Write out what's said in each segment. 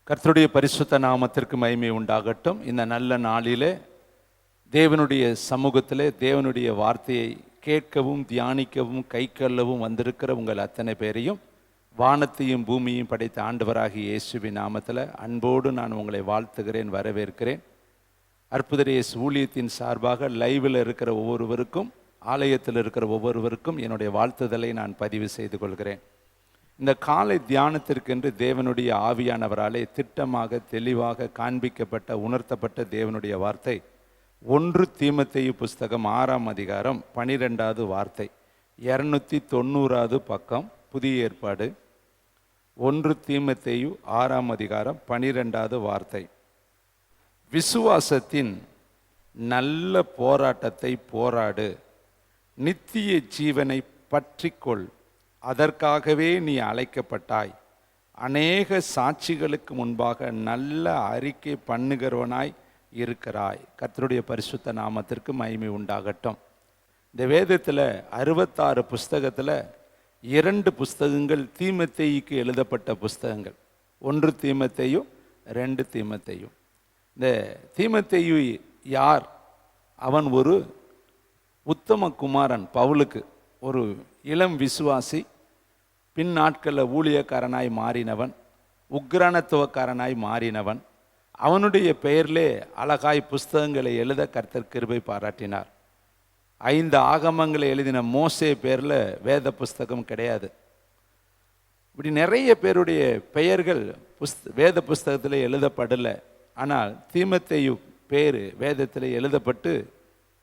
கர்த்தருடைய பரிசுத்த நாமத்திற்கு மகிமை உண்டாகட்டும். இந்த நல்ல நாளிலே தேவனுடைய சமூகத்திலே தேவனுடைய வார்த்தையை கேட்கவும் தியானிக்கவும் கைக்கொள்ளவும் வந்திருக்கிற உங்கள் அத்தனை பேரையும் வானத்தையும் பூமியையும் படைத்த ஆண்டவராகிய இயேசுவின் நாமத்தில் அன்போடு நான் உங்களை வாழ்த்துகிறேன், வரவேற்கிறேன். அற்புத இயேசு ஊழியத்தின் சார்பாக லைவில் இருக்கிற ஒவ்வொருவருக்கும், ஆலயத்தில் இருக்கிற ஒவ்வொருவருக்கும் என்னுடைய வாழ்த்துதலை நான் பதிவு செய்து கொள்கிறேன். இந்த காலை தியானத்திற்கென்று தேவனுடைய ஆவியானவராலே திட்டமாக தெளிவாக காண்பிக்கப்பட்ட உணர்த்தப்பட்ட தேவனுடைய வார்த்தை 1 தீமோத்தேயு புஸ்தகம் 6ஆம் அதிகாரம் 12வது வார்த்தை, 290வது பக்கம், புதிய ஏற்பாடு. 1 தீமோத்தேயு 6ஆம் அதிகாரம் 12வது வார்த்தை. விசுவாசத்தின் நல்ல போராட்டத்தை போராடு, நித்திய ஜீவனை பற்றிக்கொள், அதற்காகவே நீ அழைக்கப்பட்டாய், அநேக சாட்சிகளுக்கு முன்பாக நல்ல அறிக்கை பண்ணுகிறவனாய் இருக்கிறாய். கர்த்தருடைய பரிசுத்த நாமத்திற்கு மகிமை உண்டாகட்டும். இந்த வேதத்தில் 66 புஸ்தகத்தில் 2 புஸ்தகங்கள் தீமோத்தேயுக்கு எழுதப்பட்ட புஸ்தகங்கள். 1 தீமோத்தேயு, 2 தீமோத்தேயு. இந்த தீமோத்தேயு யார்? அவன் ஒரு உத்தம குமாரன், பவுலுக்கு ஒரு இளம் விசுவாசி, பின் நாட்களில் ஊழியக்காரனாய் மாறினவன், உக்ரானத்துவக்காரனாய் மாறினவன். அவனுடைய பெயரிலே அழகாய் புஸ்தகங்களை எழுத கர்த்தர் கிருபை பாராட்டினார். 5 ஆகமங்களை எழுதின மோசே பேரில் வேத புஸ்தகம் கிடையாது. இப்படி நிறைய பேருடைய பெயர்கள் வேத புஸ்தகத்தில் எழுதப்படலை. ஆனால் தீமோத்தேயு பேர் வேதத்தில் எழுதப்பட்டு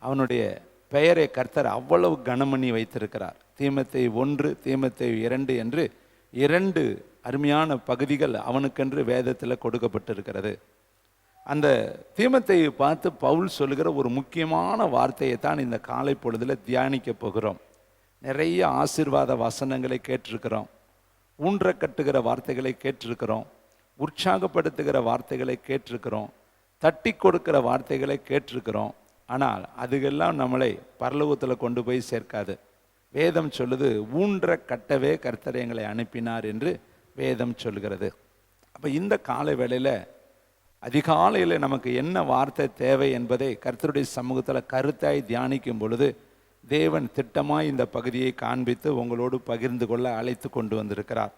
அவனுடைய பெயரை கர்த்தர் அவ்வளவு கனமணி வைத்திருக்கிறார். தீமோத்தேயு 1, தீமோத்தேயு 2 என்று 2 அருமையான பகுதிகள் அவனுக்கென்று வேதத்தில் கொடுக்கப்பட்டிருக்கிறது. அந்த தீமோத்தேயு பார்த்து பவுல் சொல்லுகிற ஒரு முக்கியமான வார்த்தையை தான் இந்த காலை பொழுதில் தியானிக்க போகிறோம். நிறைய ஆசீர்வாத வசனங்களை கேட்டிருக்கிறோம், ஊன்ற கட்டுகிற வார்த்தைகளை கேட்டிருக்கிறோம், உற்சாகப்படுத்துகிற வார்த்தைகளை கேட்டிருக்கிறோம், தட்டி கொடுக்கிற வார்த்தைகளை கேட்டிருக்கிறோம். ஆனால் அதுக்கெல்லாம் நம்மளை பரலோகத்தில் கொண்டு போய் சேர்க்காது. வேதம் சொல்லுது, ஊன்ற கட்டவே கர்த்தர் எங்களை அனுப்பினார் என்று வேதம் சொல்கிறது. அப்போ இந்த காலை வேளையில் அதிகாலையில் நமக்கு என்ன வார்த்தை தேவை என்பதை கர்த்தருடைய சமூகத்தில் கருத்தாய் தியானிக்கும் பொழுது தேவன் திட்டமாய் இந்த பகுதியை காண்பித்து உங்களோடு பகிர்ந்து கொள்ள அழைத்து கொண்டு வந்திருக்கிறார்.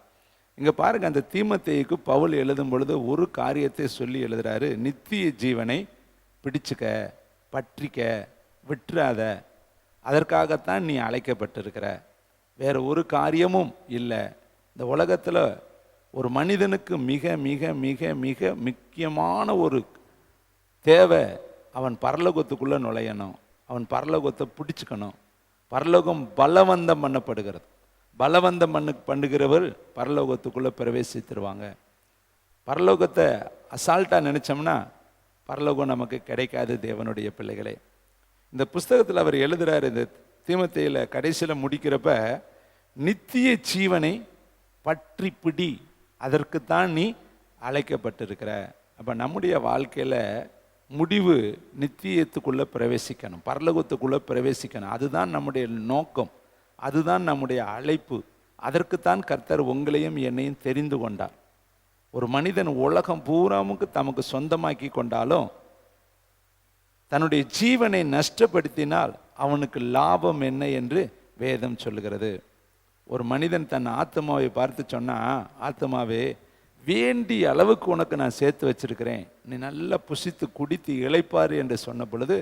இங்கே பாருங்கள், அந்த தீமோத்தேயுக்கு பவுல் எழுதும் பொழுது ஒரு காரியத்தை சொல்லி எழுதுறாரு. நித்திய ஜீவனை பிடிச்சுக்க, பற்றிக்க, விட்டுறாத, அதற்காகத்தான் நீ அழைக்கப்பட்டிருக்கிற, வேற ஒரு காரியமும் இல்லை. இந்த உலகத்தில் ஒரு மனிதனுக்கு மிக மிக மிக மிக முக்கியமான ஒரு தேவை, அவன் பரலோகத்துக்குள்ளே நுழையணும், அவன் பரலோகத்தை பிடிச்சுக்கணும். பரலோகம் பலவந்தம் பண்ணப்படுகிறது. பலவந்தம் பண்ணுகிறவர் பரலோகத்துக்குள்ளே பிரவேசித்துருவாங்க. பரலோகத்தை அசால்ட்டாக நினச்சோம்னா பரலோகம் நமக்கு கிடைக்காது. தேவனுடைய பிள்ளைகளே, இந்த புஸ்தகத்தில் அவர் எழுதுகிறார். இந்த தீமோத்தேயுல கடைசியில் முடிக்கிறப்ப, நித்திய ஜீவனை பற்றி பிடி, அதற்குத்தான் நீ அழைக்கப்பட்டிருக்கிற. அப்போ நம்முடைய வாழ்க்கையில் முடிவு நித்தியத்துக்குள்ளே பிரவேசிக்கணும், பரலோகத்துக்குள்ளே பிரவேசிக்கணும். அதுதான் நம்முடைய நோக்கம், அதுதான் நம்முடைய அழைப்பு. அதற்குத்தான் கர்த்தர் உங்களையும் என்னையும் தெரிந்து கொண்டார். ஒரு மனிதன் உலகம் பூராமுக்கு தமக்கு சொந்தமாக்கி கொண்டாலும் தன்னுடைய ஜீவனை நஷ்டப்படுத்தினால் அவனுக்கு லாபம் என்ன என்று வேதம் சொல்லுகிறது. ஒரு மனிதன் தன் ஆத்மாவை பார்த்து சொன்னா, ஆத்மாவே, வேண்டிய அளவுக்கு உனக்கு நான் சேர்த்து வச்சிருக்கிறேன், நீ நல்லா புசித்து குடித்து இளைப்பாரு என்று சொன்ன பொழுது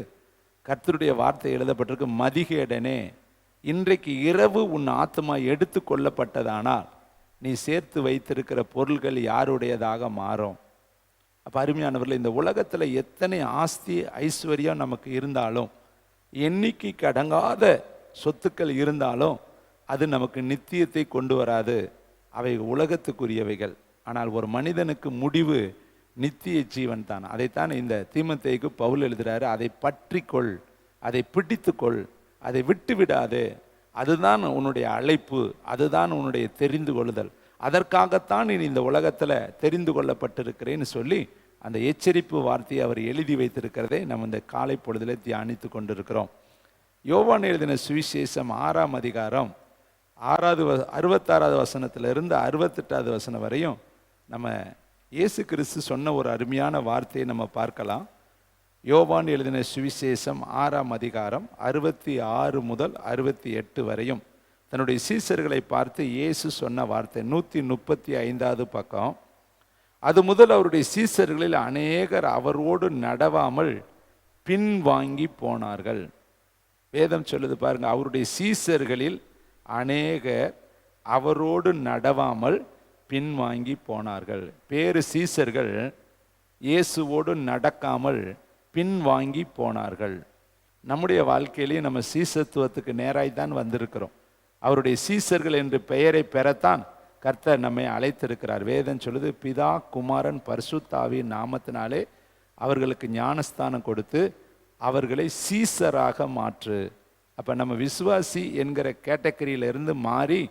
கர்த்தருடைய வார்த்தை எழுதப்பட்டிருக்கு, மதிகேடனே, இன்றைக்கு இரவு உன் ஆத்மா எடுத்து கொள்ளப்பட்டதானால் நீ சேர்த்து வைத்திருக்கிற பொருள்கள் யாருடையதாக மாறும். அப்போ அருமையானவர்கள், இந்த உலகத்தில் எத்தனை ஆஸ்தி ஐஸ்வர்யம் நமக்கு இருந்தாலும், எண்ணிக்கைக்கு அடங்காத சொத்துக்கள் இருந்தாலும் அது நமக்கு நித்தியத்தை கொண்டு வராது. அவை உலகத்துக்குரியவைகள். ஆனால் ஒரு மனிதனுக்கு முடிவு நித்திய ஜீவன் தான். அதைத்தான் இந்த தீமோத்தேயுக்கு பவுல் எழுதுகிறாரு. அதை பற்றிக்கொள், அதை பிடித்துக்கொள், அதை விட்டு விடாது. அதுதான் உன்னுடைய அழைப்பு, அதுதான் உன்னுடைய தெரிந்து கொள்ளுதல். அதற்காகத்தான் நீ இந்த உலகத்தில் தெரிந்து கொள்ளப்பட்டிருக்கிறேன்னு சொல்லி அந்த எச்சரிப்பு வார்த்தையை அவர் எழுதி வைத்திருக்கிறதை நம்ம இந்த காலை பொழுதில் தியானித்து கொண்டிருக்கிறோம். யோவான் எழுதின சுவிசேஷம் 6ஆம் அதிகாரம் 66வது வசனத்திலிருந்து 68வது வசனம் வரையும் நம்ம இயேசு கிறிஸ்து சொன்ன ஒரு அருமையான வார்த்தையை நம்ம பார்க்கலாம். யோவான் எழுதின சுவிசேஷம் 6ஆம் அதிகாரம் 66 முதல் 68 வரையும் தன்னுடைய சீசர்களை பார்த்து இயேசு சொன்ன வார்த்தை. 135வது பக்கம். அது முதல் அவருடைய சீசர்களில் அநேகர் அவரோடு நடவாமல் பின்வாங்கி போனார்கள். வேதம் சொல்லுது பாருங்க, அவருடைய சீசர்களில் அநேகர் அவரோடு நடவாமல் பின்வாங்கி போனார்கள். பேரு சீசர்கள் இயேசுவோடு நடக்காமல் பின்வாங்கி போனார்கள். நம்முடைய வாழ்க்கையிலேயே நம்ம சீசத்துவத்துக்கு நேராய்தான் வந்திருக்கிறோம். அவருடைய சீசர்கள் என்று பெயரை பெறத்தான் கர்த்தர் நம்மை அழைத்திருக்கிறார். வேதம் சொல்லுது, பிதா குமாரன் பரிசுத்தாவியின் நாமத்தினாலே அவர்களுக்கு ஞானஸ்தானம் கொடுத்து அவர்களை சீசராக மாற்று. அப்போ நம்ம விசுவாசி என்கிற கேட்டகரியிலிருந்து மாறி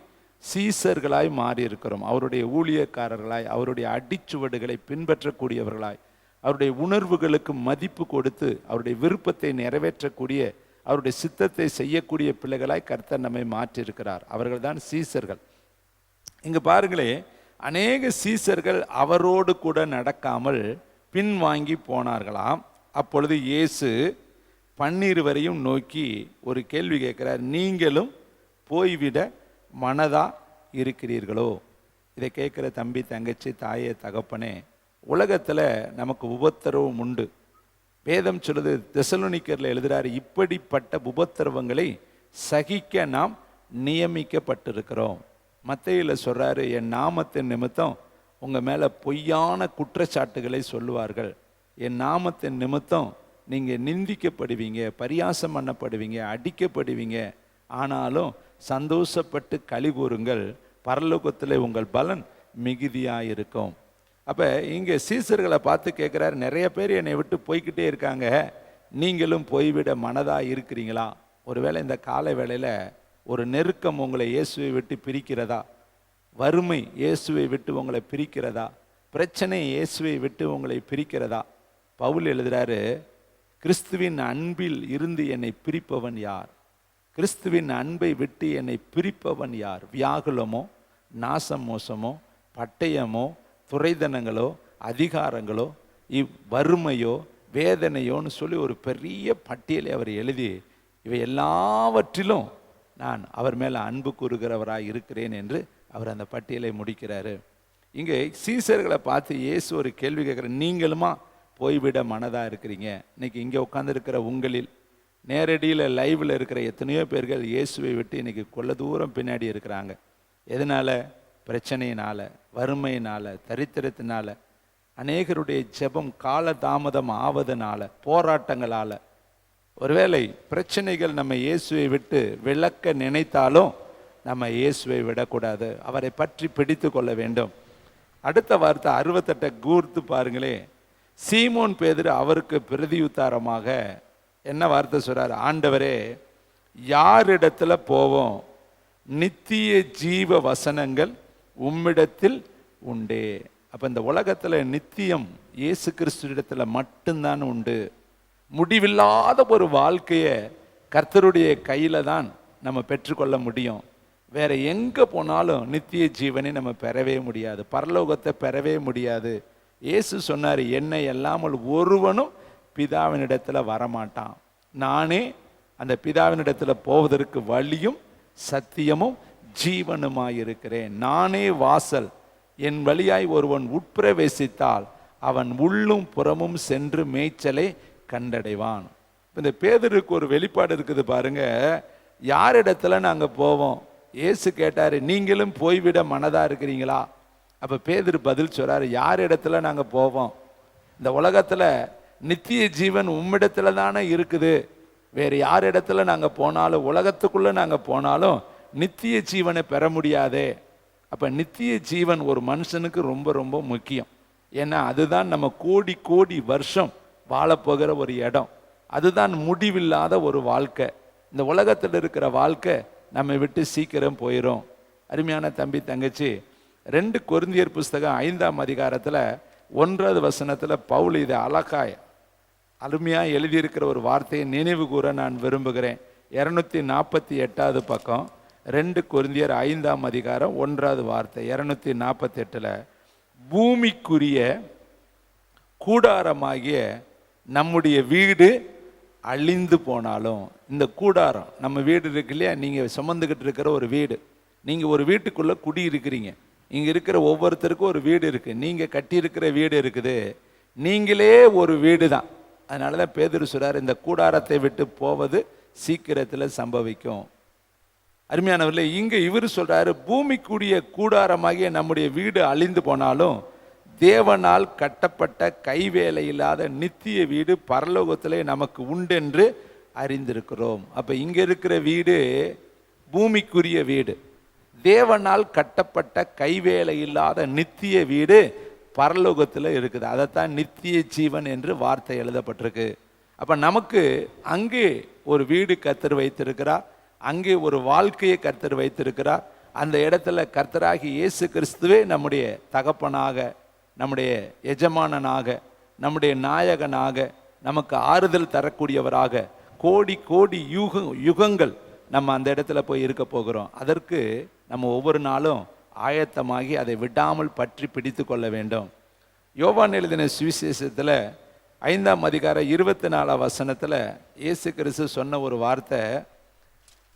சீசர்களாய் மாறி இருக்கிறோம். அவருடைய ஊழியக்காரர்களாய், அவருடைய அடிச்சுவடுகளை பின்பற்றக்கூடியவர்களாய், அவருடைய உணர்வுகளுக்கு மதிப்பு கொடுத்து அவருடைய விருப்பத்தை நிறைவேற்றக்கூடிய, அவருடைய சித்தத்தை செய்யக்கூடிய பிள்ளைகளாய் கர்த்தர் நம்மை மாற்றியிருக்கிறார். அவர்கள் தான் சீசர்கள். இங்கு பாருங்களே, அநேக சீசர்கள் அவரோடு கூட நடக்காமல் பின்வாங்கி போனார்களாம். அப்பொழுது இயேசு 12 நோக்கி ஒரு கேள்வி கேட்கிறார். நீங்களும் போய்விட மனதா இருக்கிறீர்களோ? இதை கேட்குற தம்பி, தங்கச்சி, தாயே, தகப்பனே, உலகத்தில் நமக்கு உபத்திரவம் உண்டு. வேதம் சொல்லுது, தெசலோனிக்கரில் எழுதுறாரு, இப்படிப்பட்ட உபத்திரவங்களை சகிக்க நாம் நியமிக்கப்பட்டிருக்கிறோம். மத்தேயுவில் சொல்றாரு, என் நாமத்தின் நிமித்தம் உங்கள் மேலே பொய்யான குற்றச்சாட்டுகளை சொல்லுவார்கள். என் நாமத்தின் நிமித்தம் நீங்கள் நிந்திக்கப்படுவீங்க, பரியாசம் பண்ணப்படுவீங்க, அடிக்கப்படுவீங்க. ஆனாலும் சந்தோஷப்பட்டு களி கூறுங்கள், பரலோகத்தில் உங்கள் பலன் மிகுதியாக இருக்கும். அப்போ இங்கே சீசர்களை பார்த்து கேட்குறாரு, நிறைய பேர் என்னை விட்டு போய்கிட்டே இருக்காங்க, நீங்களும் போய்விட மனதாக இருக்கிறீங்களா? ஒருவேளை இந்த காலை வேளையில் ஒரு நெருக்கம் உங்களை இயேசுவை விட்டு பிரிக்கிறதா? வறுமை இயேசுவை விட்டு உங்களை பிரிக்கிறதா? பிரச்சனை இயேசுவை விட்டு உங்களை பிரிக்கிறதா? பவுல் எழுதுறாரு, கிறிஸ்துவின் அன்பில் இருந்து என்னை பிரிப்பவன் யார்? கிறிஸ்துவின் அன்பை விட்டு என்னை பிரிப்பவன் யார்? வியாகுலமோ, நாசம் மோசமோ, பட்டயமோ, துறைதனங்களோ, அதிகாரங்களோ, வறுமையோ, வேதனையோன்னு சொல்லி ஒரு பெரிய பட்டியலை அவர் எழுதி, இவை எல்லாவற்றிலும் நான் அவர் மேலே அன்பு கூறுகிறவராக இருக்கிறேன் என்று அவர் அந்த பட்டியலை முடிக்கிறாரு. இங்கே சீசர்களை பார்த்து இயேசு ஒரு கேள்வி கேட்குற, நீங்களுமா போய்விட மனதாக இருக்கிறீங்க? இன்னைக்கு இங்கே உட்காந்துருக்கிற உங்களில், நேரடியில் லைவில் இருக்கிற எத்தனையோ பேர்கள் இயேசுவை விட்டு இன்னைக்கு கொள்ள தூரம் பின்னாடி இருக்கிறாங்க. எதனால? பிரச்சனையினால், வறுமையினால், தரித்திரத்தினால, அநேகருடைய ஜெபம் காலதாமதம் ஆவதனால, போராட்டங்களால். ஒருவேளை பிரச்சனைகள் நம்ம இயேசுவை விட்டு விளக்க நினைத்தாலும் நம்ம இயேசுவை விடக்கூடாது, அவரை பற்றி பிடித்து கொள்ள வேண்டும். அடுத்த வார்த்தை 68 கூர்த்து பாருங்களே. சீமோன் பேதுரு அவருக்கு பிரதியுத்தாரமாக என்ன வார்த்தை சொல்றார்? ஆண்டவரே, யாரிடத்துல போவோம்? நித்திய ஜீவ வசனங்கள் உம்மிடத்தில் உண்டே. அப்ப இந்த உலகத்துல நித்தியம் இயேசு கிறிஸ்துவிடத்துல மட்டும்தான் உண்டு. முடிவில்லாத ஒரு வாழ்க்கையை கர்த்தருடைய கையில தான் நம்ம பெற்றுக்கொள்ள முடியும். வேற எங்க போனாலும் நித்திய ஜீவனை நம்ம பெறவே முடியாது, பரலோகத்தை பெறவே முடியாது. இயேசு சொன்னார், என்னை அல்லாமல் ஒருவனும் பிதாவினிடத்துல வரமாட்டான். நானே அந்த பிதாவினிடத்துல போவதற்கு வழியும் சத்தியமும் ஜீவனுமாயிருக்கிறேன். நானே வாசல். என் வழியாய் ஒருவன் உட்பிரவேசித்தால் அவன் உள்ளும் புறமும் சென்று மேய்ச்சலை கண்டடைவான். இந்த பேதுருக்கு ஒரு வெளிப்பாடு இருக்குது பாருங்க. யாரிடத்துல நாங்க போவோம்? இயேசு கேட்டாரு, நீங்களும் போய்விட மனதா இருக்கிறீங்களா? அப்ப பேதுரு பதில் சொல்றாரு, யார் இடத்துல நாங்க போவோம்? இந்த உலகத்துல நித்திய ஜீவன் உம்மிடத்துல தானே இருக்குது. வேற யார் இடத்துல நாங்க போனாலும், உலகத்துக்குள்ள நாங்க போனாலும் நித்திய ஜீவனை பெற முடியாதே. அப்ப நித்திய ஜீவன் ஒரு மனுஷனுக்கு ரொம்ப ரொம்ப முக்கியம். ஏன்னா அதுதான் நம்ம கோடி கோடி வருஷம் வாழப்போகிற ஒரு இடம். அதுதான் முடிவில்லாத ஒரு வாழ்க்கை. இந்த உலகத்தில் இருக்கிற வாழ்க்கை நம்மை விட்டு சீக்கிரம் போயிடும். அருமையான தம்பி, தங்கச்சி, 2 கொரிந்தியர் புஸ்தகம் 5ஆம் அதிகாரத்தில் 1வது வசனத்தில் பவுல் இதை அழகாய் அருமையாக எழுதியிருக்கிற ஒரு வார்த்தையை நினைவு கூற நான் விரும்புகிறேன். 248வது பக்கம், 2 கொரிந்தியர் 5ஆம் அதிகாரம் 1வது வார்த்தை, 248. பூமிக்குரிய கூடாரமாகிய நம்முடைய வீடு அழிந்து போனாலும், இந்த கூடாரம் நம்ம வீடு இருக்கு இல்லையா, நீங்கள் சுமந்துக்கிட்டு இருக்கிற ஒரு வீடு, நீங்கள் ஒரு வீட்டுக்குள்ளே குடியிருக்கிறீங்க. இங்கே இருக்கிற ஒவ்வொருத்தருக்கும் ஒரு வீடு இருக்குது, நீங்கள் கட்டியிருக்கிற வீடு இருக்குது, நீங்களே ஒரு வீடு தான். அதனால தான் பேதுரு சொல்றார், இந்த கூடாரத்தை விட்டு போவது சீக்கிரத்தில் சம்பவிக்கும். அருமையானவர்களே, இங்கே இவர் சொல்றாரு, பூமிக்குரிய கூடாரமாகிய நம்முடைய வீடு அழிந்து போனாலும் தேவனால் கட்டப்பட்ட கைவேலை இல்லாத நித்திய வீடு பரலோகத்திலே நமக்கு உண்டென்று அறிந்திருக்கிறோம். அப்போ இங்கே இருக்கிற வீடு பூமிக்குரிய வீடு, தேவனால் கட்டப்பட்ட கைவேலை இல்லாத நித்திய வீடு பரலோகத்தில் இருக்குது. அதைத்தான் நித்திய ஜீவன் என்று வார்த்தை எழுதப்பட்டிருக்கு. அப்போ நமக்கு அங்கே ஒரு வீடு கர்த்தர் வைத்திருக்கிறார், அங்கே ஒரு வாழ்க்கையை கர்த்தர் வைத்திருக்கிறார். அந்த இடத்துல கர்த்தராகி இயேசு கிறிஸ்துவே நம்முடைய தகப்பனாக, நம்முடைய எஜமானனாக, நம்முடைய நாயகனாக, நமக்கு ஆறுதல் தரக்கூடியவராக கோடி கோடி யுகங்கள் நம்ம அந்த இடத்துல போய் இருக்க போகிறோம். அதற்கு நம்ம ஒவ்வொரு நாளும் ஆயத்தமாகி அதை விடாமல் பற்றி பிடித்து கொள்ள வேண்டும். யோவான் எழுதின சுவிசேஷத்தில் 5ஆம் அதிகாரம் 24ஆம் வசனத்தில் இயேசு கிறிஸ்து சொன்ன ஒரு வார்த்தை,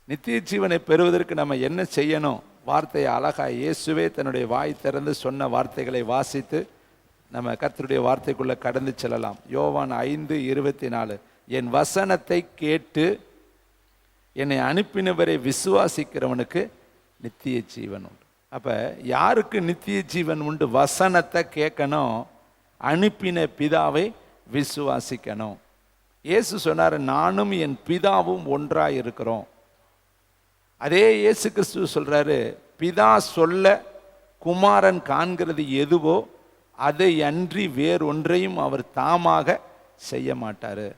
நித்திய ஜீவனை பெறுவதற்கு நம்ம என்ன செய்யணும், வார்த்தையை அழகாக இயேசுவே தன்னுடைய வாய் திறந்து சொன்ன வார்த்தைகளை வாசித்து நம்ம கர்த்தருடைய வார்த்தைக்குள்ளே கடந்து செல்லலாம். யோவான் 5:24, என் வசனத்தை கேட்டு என்னை அனுப்பினவரை விசுவாசிக்கிறவனுக்கு நித்திய ஜீவன் உண்டு. அப்போ யாருக்கு நித்திய ஜீவன் உண்டு? வசனத்தை கேட்கணும், அனுப்பின பிதாவை விசுவாசிக்கணும். இயேசு சொன்னார், நானும் என் பிதாவும் ஒன்றாக இருக்கிறோம். அதே இயேசு கிறிஸ்து சொல்றாரு, பிதா சொல்ல குமாரன் காண்கிறது எதுவோ அதை அன்றி வேறொன்றையும் அவர் தாமாக செய்ய மாட்டாரு.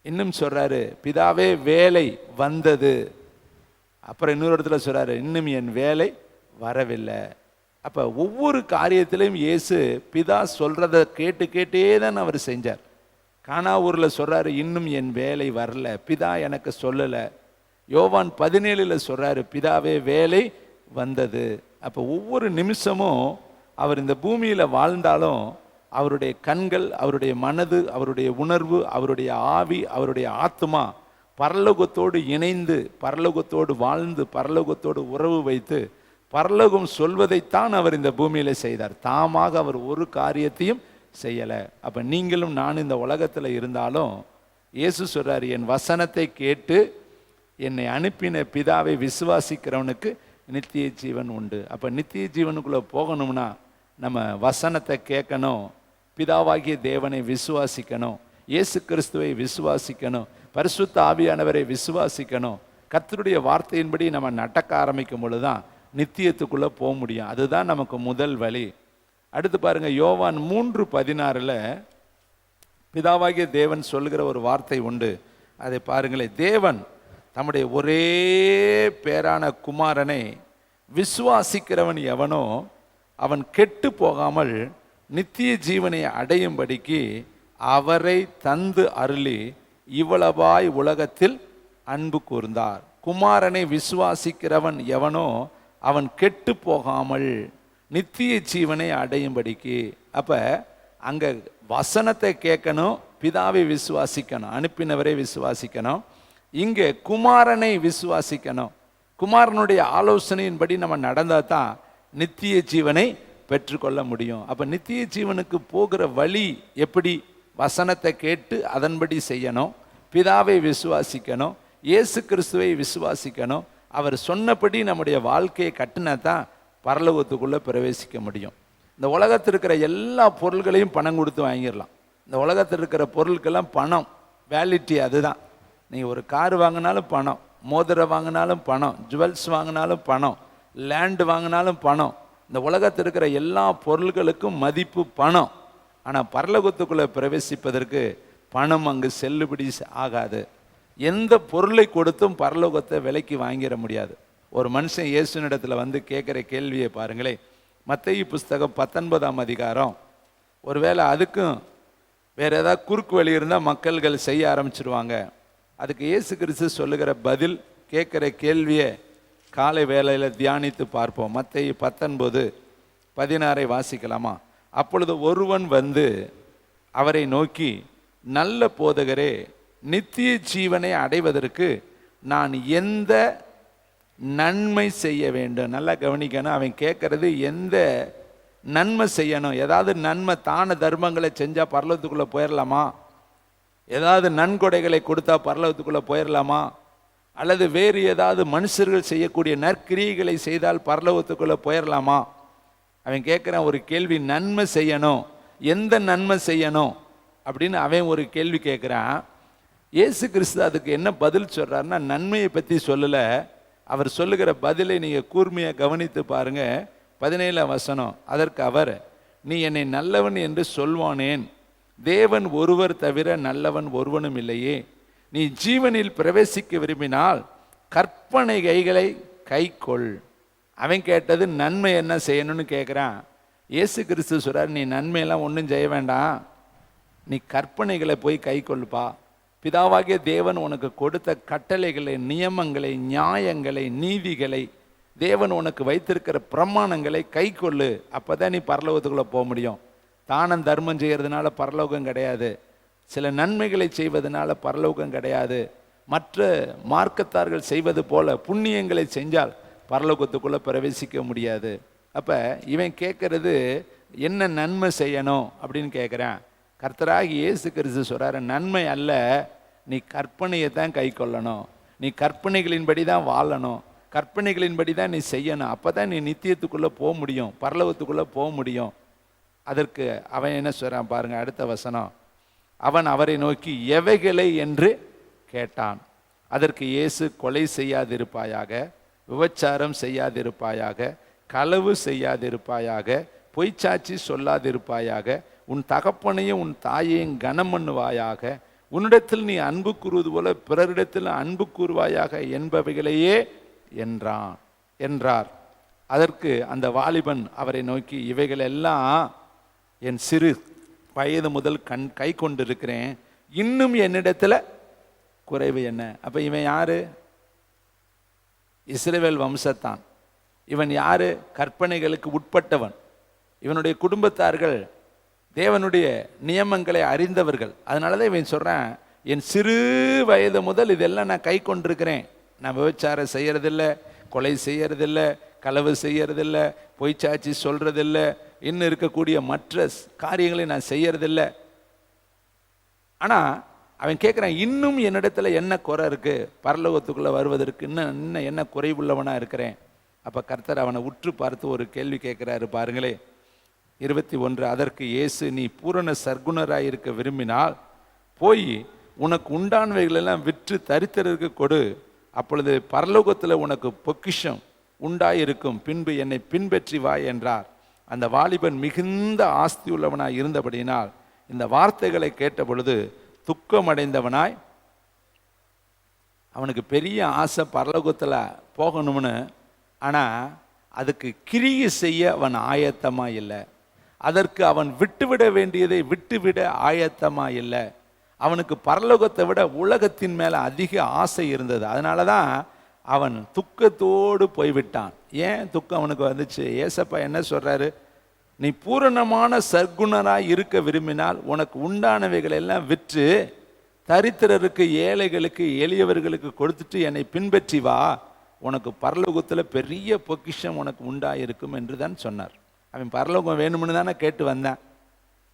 இன்னும் சொல்றாரு, பிதாவே வேலை வந்தது. அப்புறம் இன்னொரு இடத்துல சொல்றாரு, இன்னும் என் வேலை வரவில்லை. அப்ப ஒவ்வொரு காரியத்திலையும் இயேசு பிதா சொல்றதை கேட்டு கேட்டே தான் அவர் செஞ்சார். கானாவூர்ல சொல்றாரு, இன்னும் என் வேலை வரல, பிதா எனக்கு சொல்லல. யோவான் 17 சொல்றாரு, பிதாவே வேலை வந்தது. அப்போ ஒவ்வொரு நிமிஷமும் அவர் இந்த பூமியில வாழ்ந்தாலும் அவருடைய கண்கள், அவருடைய மனது, அவருடைய உணர்வு, அவருடைய ஆவி, அவருடைய ஆத்மா பரலோகத்தோடு இணைந்து, பரலோகத்தோடு வாழ்ந்து, பரலோகத்தோடு உறவு வைத்து பரலோகம் சொல்வதைத்தான் அவர் இந்த பூமியில செய்தார். தாமாக அவர் ஒரு காரியத்தையும் செய்யலை. அப்போ நீங்களும் நான் இந்த உலகத்தில் இருந்தாலும் இயேசு சொல்றாரு, என் வசனத்தை கேட்டு என்னை அனுப்பின பிதாவை விசுவாசிக்கிறவனுக்கு நித்திய ஜீவன் உண்டு. அப்போ நித்திய ஜீவனுக்குள்ளே போகணும்னா நம்ம வசனத்தை கேட்கணும், பிதாவாகிய தேவனை விசுவாசிக்கணும், இயேசு கிறிஸ்துவை விசுவாசிக்கணும், பரிசுத்த ஆவியானவரை விசுவாசிக்கணும். கர்த்தருடைய வார்த்தையின்படி நம்ம நடக்க ஆரம்பிக்கும் பொழுது தான் நித்தியத்துக்குள்ளே போக முடியும். அதுதான் நமக்கு முதல் வழி. அடுத்து பாருங்க, யோவான் 3:16 பிதாவாகிய தேவன் சொல்லுகிற ஒரு வார்த்தை உண்டு. அதை பாருங்களேன், தேவன் தம்முடைய ஒரே பேரான குமாரனை விசுவாசிக்கிறவன் எவனோ அவன் கெட்டு போகாமல் நித்திய ஜீவனை அடையும்படிக்கு அவரை தந்து அருளி இவ்வளவாய் உலகத்தில் அன்பு கூர்ந்தார். குமாரனை விசுவாசிக்கிறவன் எவனோ அவன் கெட்டு போகாமல் நித்திய ஜீவனை அடையும்படிக்கு. அப்ப அங்க வசனத்தை கேட்கணும், பிதாவை விசுவாசிக்கணும், அனுப்பினவரை விசுவாசிக்கணும். இங்கே குமாரனை விசுவாசிக்கணும். குமாரனுடைய ஆலோசனையின்படி நம்ம நடந்தால் தான் நித்திய ஜீவனை பெற்றுக்கொள்ள முடியும். அப்போ நித்திய ஜீவனுக்கு போகிற வழி எப்படி? வசனத்தை கேட்டு அதன்படி செய்யணும், பிதாவை விசுவாசிக்கணும், இயேசு கிறிஸ்துவை விசுவாசிக்கணும். அவர் சொன்னபடி நம்முடைய வாழ்க்கையை கட்டினா தான் பரலோகத்துக்குள்ளே பிரவேசிக்க முடியும். இந்த உலகத்தில் இருக்கிற எல்லா பொருள்களையும் பணம் கொடுத்து வாங்கிடலாம். இந்த உலகத்தில் இருக்கிற பொருட்கெல்லாம் பணம் வேலிட்டி அதுதான். நீங்கள் ஒரு கார் வாங்கினாலும் பணம், மோதிரம் வாங்கினாலும் பணம், ஜுவல்ஸ் வாங்கினாலும் பணம், லேண்டு வாங்கினாலும் பணம். இந்த உலகத்தில் இருக்கிற எல்லா பொருள்களுக்கும் மதிப்பு பணம். ஆனால் பரலோகத்துக்குள்ளே பிரவேசிப்பதற்கு பணம் அங்கு செல்லுபடி ஆகாது. எந்த பொருளை கொடுத்தும் பரலோகத்தை விலைக்கு வாங்கிட முடியாது. ஒரு மனுஷன் இயேசுனிடத்தில் வந்து கேட்குற கேள்வியை பாருங்களேன். மத்தேயு புஸ்தகம் 19ஆம் அதிகாரம். ஒருவேளை அதுக்கும் வேறு ஏதாவது குறுக்கு வழி இருந்தால் மக்கள்கள் செய்ய ஆரம்பிச்சிருவாங்க. அதுக்கு இயேசு கிறிஸ்து சொல்லுகிற பதில், கேட்குற கேள்வியை காலை வேளையில் தியானித்து பார்ப்போம். மத்தேயு 19 16 வாசிக்கலாமா? அப்பொழுது ஒருவன் வந்து அவரை நோக்கி, நல்ல போதகரே, நித்திய ஜீவனை அடைவதற்கு நான் எந்த நன்மை செய்ய வேண்டும்? நல்லா கவனிக்கணும். அவன் கேட்கறது எந்த நன்மை செய்யணும். ஏதாவது நன்மை தான தர்மங்களை செஞ்சால் பரலோகத்துக்குள்ளே போயிடலாமா? ஏதாவது நன்கொடைகளை கொடுத்தா பரலோகத்துக்குள்ளே போயிடலாமா? அல்லது வேறு ஏதாவது மனுஷர்கள் செய்யக்கூடிய நற்கிரியைகளை செய்தால் பரலோகத்துக்குள்ளே போயிடலாமா? அவன் கேட்குறான் ஒரு கேள்வி, நன்மை செய்யணும், எந்த நன்மை செய்யணும் அப்படின்னு அவன் ஒரு கேள்வி கேட்குறான். இயேசு கிறிஸ்து அதுக்கு என்ன பதில் சொல்கிறாருன்னா, நன்மையை பற்றி சொல்லலை. அவர் சொல்லுகிற பதிலை நீங்கள் கூர்மையாக கவனித்து பாருங்க. 17 வசனம். அதற்கு அவர், நீ என்னை நல்லவன் என்று சொல்வானேன்? தேவன் ஒருவர் தவிர நல்லவன் ஒருவனும் இல்லையே. நீ ஜீவனில் பிரவேசிக்க விரும்பினால் கற்பனைகளை கைக்கொள். அவன் கேட்டது நன்மை என்ன செய்யணும்னு கேட்குறான். இயேசு கிறிஸ்து சொல்றார், நீ நன்மையெல்லாம் ஒன்றும் செய்ய வேண்டாம், நீ கற்பனைகளை போய் கை கொள்ளுப்பா. பிதாவாகிய தேவன் உனக்கு கொடுத்த கட்டளைகளை, நியமங்களை, நியாயங்களை, நீதிகளை, தேவன் உனக்கு வைத்திருக்கிற பிரமாணங்களை கை கொள்ளு. அப்போ தான் நீ பரலோகத்துக்குள்ளே போக முடியும். தானம் தர்மம் செய்கிறதுனால பரலோகம் கிடையாது. சில நன்மைகளை செய்வதனால பரலோகம் கிடையாது. மற்ற மார்க்கத்தார்கள் செய்வது போல புண்ணியங்களை செஞ்சால் பரலோகத்துக்குள்ளே பிரவேசிக்க முடியாது. அப்போ இவன் கேட்கறது என்ன நன்மை செய்யணும் அப்படின்னு கேட்குறான். கர்த்தராகி இயேசு கிறிஸ்து சொல்கிறாரு, நன்மை அல்ல, நீ கற்பனையை தான் கை கொள்ளணும், நீ கற்பனைகளின்படி தான் வாழணும், கற்பனைகளின்படி தான் நீ செய்யணும். அப்போ தான் நீ நித்தியத்துக்குள்ளே போக முடியும், பரலோகத்துக்குள்ளே போக முடியும். அதற்கு அவன் என்ன சொல்கிறான் பாருங்க, அடுத்த வசனம். அவன் அவரை நோக்கி எவைகளை என்று கேட்டான். அதற்கு இயேசு, கொலை செய்யாதிருப்பாயாக, விபச்சாரம் செய்யாதிருப்பாயாக, களவு செய்யாதிருப்பாயாக, பொய்ச்சாட்சி சொல்லாதிருப்பாயாக, உன் தகப்பனையும் உன் தாயையும் கனம் பண்ணுவாயாக, உன்னிடத்தில் நீ அன்பு கூறுவது போல பிறரிடத்தில் அன்பு கூறுவாயாக என்பவைகளையே என்றார். அதற்கு அந்த வாலிபன் அவரை நோக்கி, இவைகளெல்லாம் என் சிறு வயது முதல் கை கொண்டிருக்கிறேன், இன்னும் என்னிடத்தில் குறைவு என்ன? அப்போ இவன் யாரு? இஸ்ரவேல் வம்சத்தான். இவன் யாரு? கற்பனைகளுக்கு உட்பட்டவன். இவனுடைய குடும்பத்தார்கள் தேவனுடைய நியமங்களை அறிந்தவர்கள். அதனால தான் இவன் சொல்கிறான், என் சிறு வயது முதல் இதெல்லாம் நான் கை கொண்டிருக்கிறேன். நான் விபச்சாரம் செய்யறதில்லை, கொலை செய்யறதில்ல, களவு செய்யறதில்ல, பொய்ச்சாட்சி சொல்றதில்ல, இன்னும் இருக்கக்கூடிய மற்ற காரியங்களை நான் செய்யறதில்ல. ஆனால் அவன் கேட்குறான், இன்னும் என்னிடத்துல என்ன குறை இருக்கு பரலோகத்துக்குள்ளே வருவதற்கு? இன்னும் என்ன குறைவுள்ளவனாக இருக்கிறேன்? அப்போ கர்த்தர் அவனை உற்று பார்த்து ஒரு கேள்வி கேட்குறாரு பாருங்களே. 21. அதற்கு இயேசு, நீ பூரண சர்க்குணராக இருக்க விரும்பினால் போய் உனக்கு உண்டானவைகளெல்லாம் விற்று தரித்திரருக்கு கொடு, அப்பொழுது பரலோகத்தில் உனக்கு பொக்கிஷம் உண்டாயிருக்கும், பின்பு என்னை பின்பற்றி வா என்றார். அந்த வாலிபன் மிகுந்த ஆஸ்தி உள்ளவனாய் இருந்தபடியினால் இந்த வார்த்தைகளை கேட்ட பொழுது துக்கமடைந்தவனாய், அவனுக்கு பெரிய ஆசை பரலோகத்தில் போகணும்னு, ஆனால் அதுக்கு கிரியை செய்ய அவன் ஆயத்தமாக இல்லை. அதற்கு அவன் விட்டுவிட வேண்டியதை விட்டுவிட ஆயத்தமாக இல்லை. அவனுக்கு பரலோகத்தை விட உலகத்தின் மேலே அதிக ஆசை இருந்தது. அதனால தான் அவன் துக்கத்தோடு போய்விட்டான். ஏன் துக்கம் அவனுக்கு வந்துச்சு? ஏசப்பா என்ன சொல்கிறாரு? நீ பூரணமான சர்க்குணராக இருக்க விரும்பினால் உனக்கு உண்டானவைகள் எல்லாம் விற்று தரித்திரருக்கு, ஏழைகளுக்கு, எளியவர்களுக்கு கொடுத்துட்டு என்னை பின்பற்றி வா, உனக்கு பரலோகத்தில் பெரிய பொக்கிஷம் உனக்கு உண்டாயிருக்கும் என்று தான் சொன்னார். அவன் பரலோகம் வேணும்னு தானே கேட்டு வந்தான்.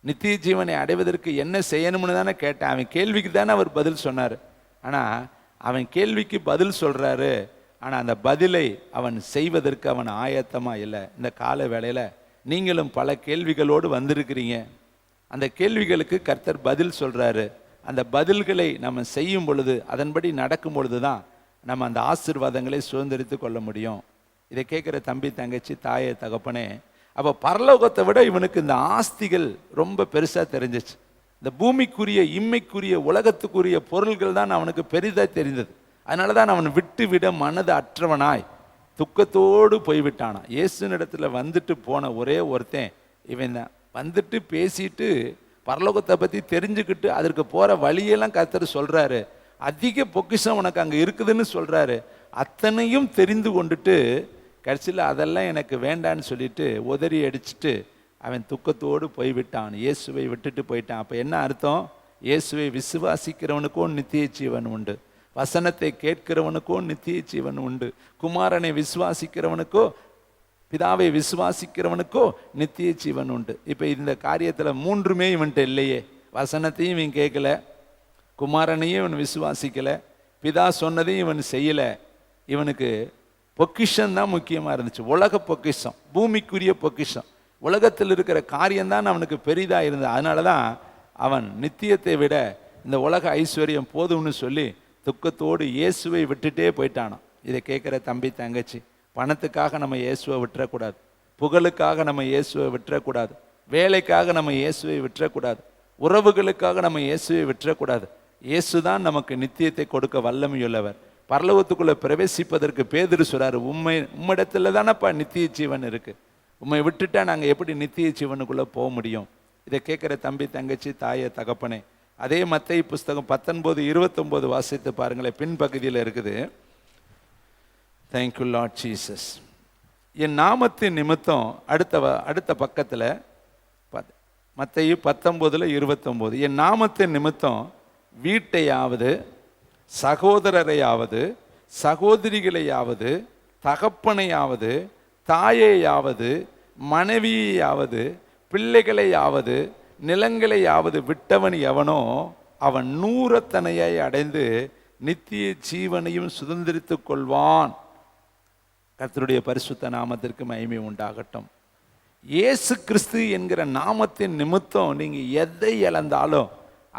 நித்திய ஜீவனை அடைவதற்கு என்ன செய்யணும்னு தானே கேட்டான். அவன் கேள்விக்கு தானே அவர் பதில் சொன்னார். ஆனால் அவன் கேள்விக்கு பதில் சொல்கிறாரு, ஆனால் அந்த பதிலை அவன் செய்வதற்கு அவன் ஆயத்தமாக இல்லை. இந்த கால வேளையில் நீங்களும் பல கேள்விகளோடு வந்திருக்கிறீங்க. அந்த கேள்விகளுக்கு கர்த்தர் பதில் சொல்கிறாரு. அந்த பதில்களை நம்ம செய்யும் பொழுது, அதன்படி நடக்கும் பொழுது தான் நம்ம அந்த ஆசீர்வாதங்களை சுதந்திரித்து கொள்ள முடியும். இதை கேட்குற தம்பி, தங்கச்சி, தாயே, தகப்பனே, அப்போ பரலோகத்தை விட இவனுக்கு இந்த ஆஸ்திகள் ரொம்ப பெருசாக தெரிஞ்சிச்சு. இந்த பூமிக்குரிய, இம்மைக்குரிய, உலகத்துக்குரிய பொருள்கள் தான் அவனுக்கு பெரிதாக தெரிந்தது. அதனால தான் அவன் விட்டு விட மனது அற்றவனாய் துக்கத்தோடு போய்விட்டானா. இயேசுனிடத்தில் வந்துட்டு போன ஒரே ஒருத்தன் இவன் தான். வந்துட்டு பேசிட்டு பரலோகத்தை பற்றி தெரிஞ்சுக்கிட்டு அதற்கு போகிற வழியெல்லாம் கர்த்தர் சொல்கிறாரு. அதிக பொக்கிஷம் உனக்கு அங்கே இருக்குதுன்னு சொல்கிறாரு. அத்தனையும் தெரிந்து கொண்டுட்டு கடைசியில் அதெல்லாம் எனக்கு வேண்டான்னு சொல்லிட்டு உதறி அடிச்சுட்டு அவன் துக்கத்தோடு போய்விட்டான், இயேசுவை விட்டுட்டு போயிட்டான். அப்போ என்ன அர்த்தம்? இயேசுவை விசுவாசிக்கிறவனுக்கும் நித்திய ஜீவன் உண்டு, வசனத்தை கேட்கிறவனுக்கும் நித்திய ஜீவன் உண்டு, குமாரனை விசுவாசிக்கிறவனுக்கோ பிதாவை விசுவாசிக்கிறவனுக்கோ நித்திய ஜீவன் உண்டு. இப்போ இந்த காரியத்தில் மூன்றுமே இவன்கிட்ட இல்லையே. வசனத்தையும் இவன் கேட்கல, குமாரனையும் இவன் விசுவாசிக்கலை, பிதா சொன்னதையும் இவன் செய்யலை. இவனுக்கு பொக்கிஷம் தான் முக்கியமாக இருந்துச்சு, உலக பொக்கிஷம், பூமிக்குரிய பொக்கிஷம், உலகத்தில் இருக்கிற காரியம்தான் அவனுக்கு பெரிதாக இருந்தது. அதனால தான் அவன் நித்தியத்தை விட இந்த உலக ஐஸ்வர்யம் போதும்னு சொல்லி துக்கத்தோடு இயேசுவை விட்டுட்டே போயிட்டானான். இதை கேட்குற தம்பி தங்கச்சி, பணத்துக்காக நம்ம இயேசுவை விட்டுறக்கூடாது, புகழுக்காக நம்ம இயேசுவை விட்டுறக்கூடாது, வேலைக்காக நம்ம இயேசுவை விட்டுறக்கூடாது, உறவுகளுக்காக நம்ம இயேசுவை விட்டுறக்கூடாது. இயேசு தான் நமக்கு நித்தியத்தை கொடுக்க வல்லமையுள்ளவர். பரலோகத்துக்குள்ளே பிரவேசிப்பதற்கு பேதுரு சொல்றாரு, உம்மிடத்துல தானப்பா நித்திய ஜீவன் இருக்கு, உம்மை விட்டுட்டா நாங்கள் எப்படி நித்திய ஜீவனுக்குள்ளே போக முடியும்? இதை கேட்குற தம்பி தங்கச்சி தாயை தகப்பனே, அதே மத்தேயு புஸ்தகம் 19:29 வாசித்து பாருங்களேன், பின்பகுதியில் இருக்குது. Thank you Lord Jesus. என் நாமத்தின் நிமித்தம் அடுத்த பக்கத்தில் மத்தேயு 19:29, என் நாமத்தின் நிமித்தம் வீட்டையாவது சகோதரரையாவது சகோதரிகளையாவது தகப்பனையாவது தாயையாவது மனைவியையாவது பிள்ளைகளையாவது நிலங்களையாவது விட்டவன் எவனோ அவன் 100 அடைந்து நித்திய ஜீவனையும் சுதந்திரித்துக் கொள்வான். கர்த்தருடைய பரிசுத்த நாமத்திற்கு மகிமை உண்டாகட்டும். இயேசு கிறிஸ்து என்கிற நாமத்தின் நிமித்தம் நீங்க எதை இழந்தாலும்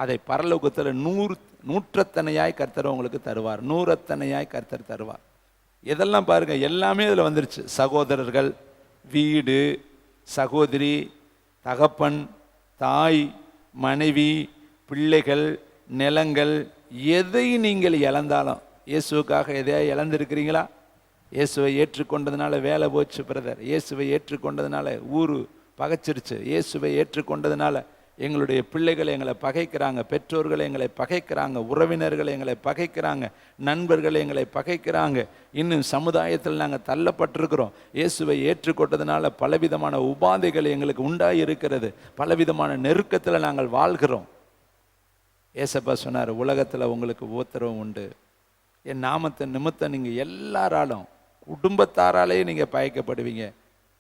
அதை பரலோகத்தில் 100 கர்த்தர் உங்களுக்கு தருவார், 100 கர்த்தர் தருவார். இதெல்லாம் பாருங்க, எல்லாமே இதில் வந்துருச்சு. சகோதரர்கள், வீடு, சகோதரி, தகப்பன், தாய், மனைவி, பிள்ளைகள், நிலங்கள், எதை நீங்கள் இழந்தாலும், இயேசுக்காக எதையா இழந்திருக்கிறீங்களா? இயேசுவை ஏற்றுக்கொண்டதுனால வேலை போச்சு பிரதர், இயேசுவை ஏற்றுக்கொண்டதுனால ஊரு பகைச்சிருச்சு, இயேசுவை ஏற்றுக்கொண்டதுனால எங்களுடைய பிள்ளைகளை எங்களை பகைக்கிறாங்க, பெற்றோர்களை எங்களை பகைக்கிறாங்க, உறவினர்களை எங்களை பகைக்கிறாங்க, நண்பர்களை எங்களை பகைக்கிறாங்க, இன்னும் சமுதாயத்தில் நாங்கள் தள்ளப்பட்டிருக்கிறோம். இயேசுவை ஏற்றுக்கொண்டதுனால பலவிதமான உபாதைகள் எங்களுக்கு உண்டாகி இருக்கிறது, பலவிதமான நெருக்கத்தில் நாங்கள் வாழ்கிறோம். ஏசப்பா சொன்னார், உலகத்தில் உங்களுக்கு உபத்திரவம் உண்டு, என் நாமத்தின் நிமித்தம் நீங்கள் எல்லாராலும் குடும்பத்தாராலேயே நீங்கள் பயக்கப்படுவீங்க,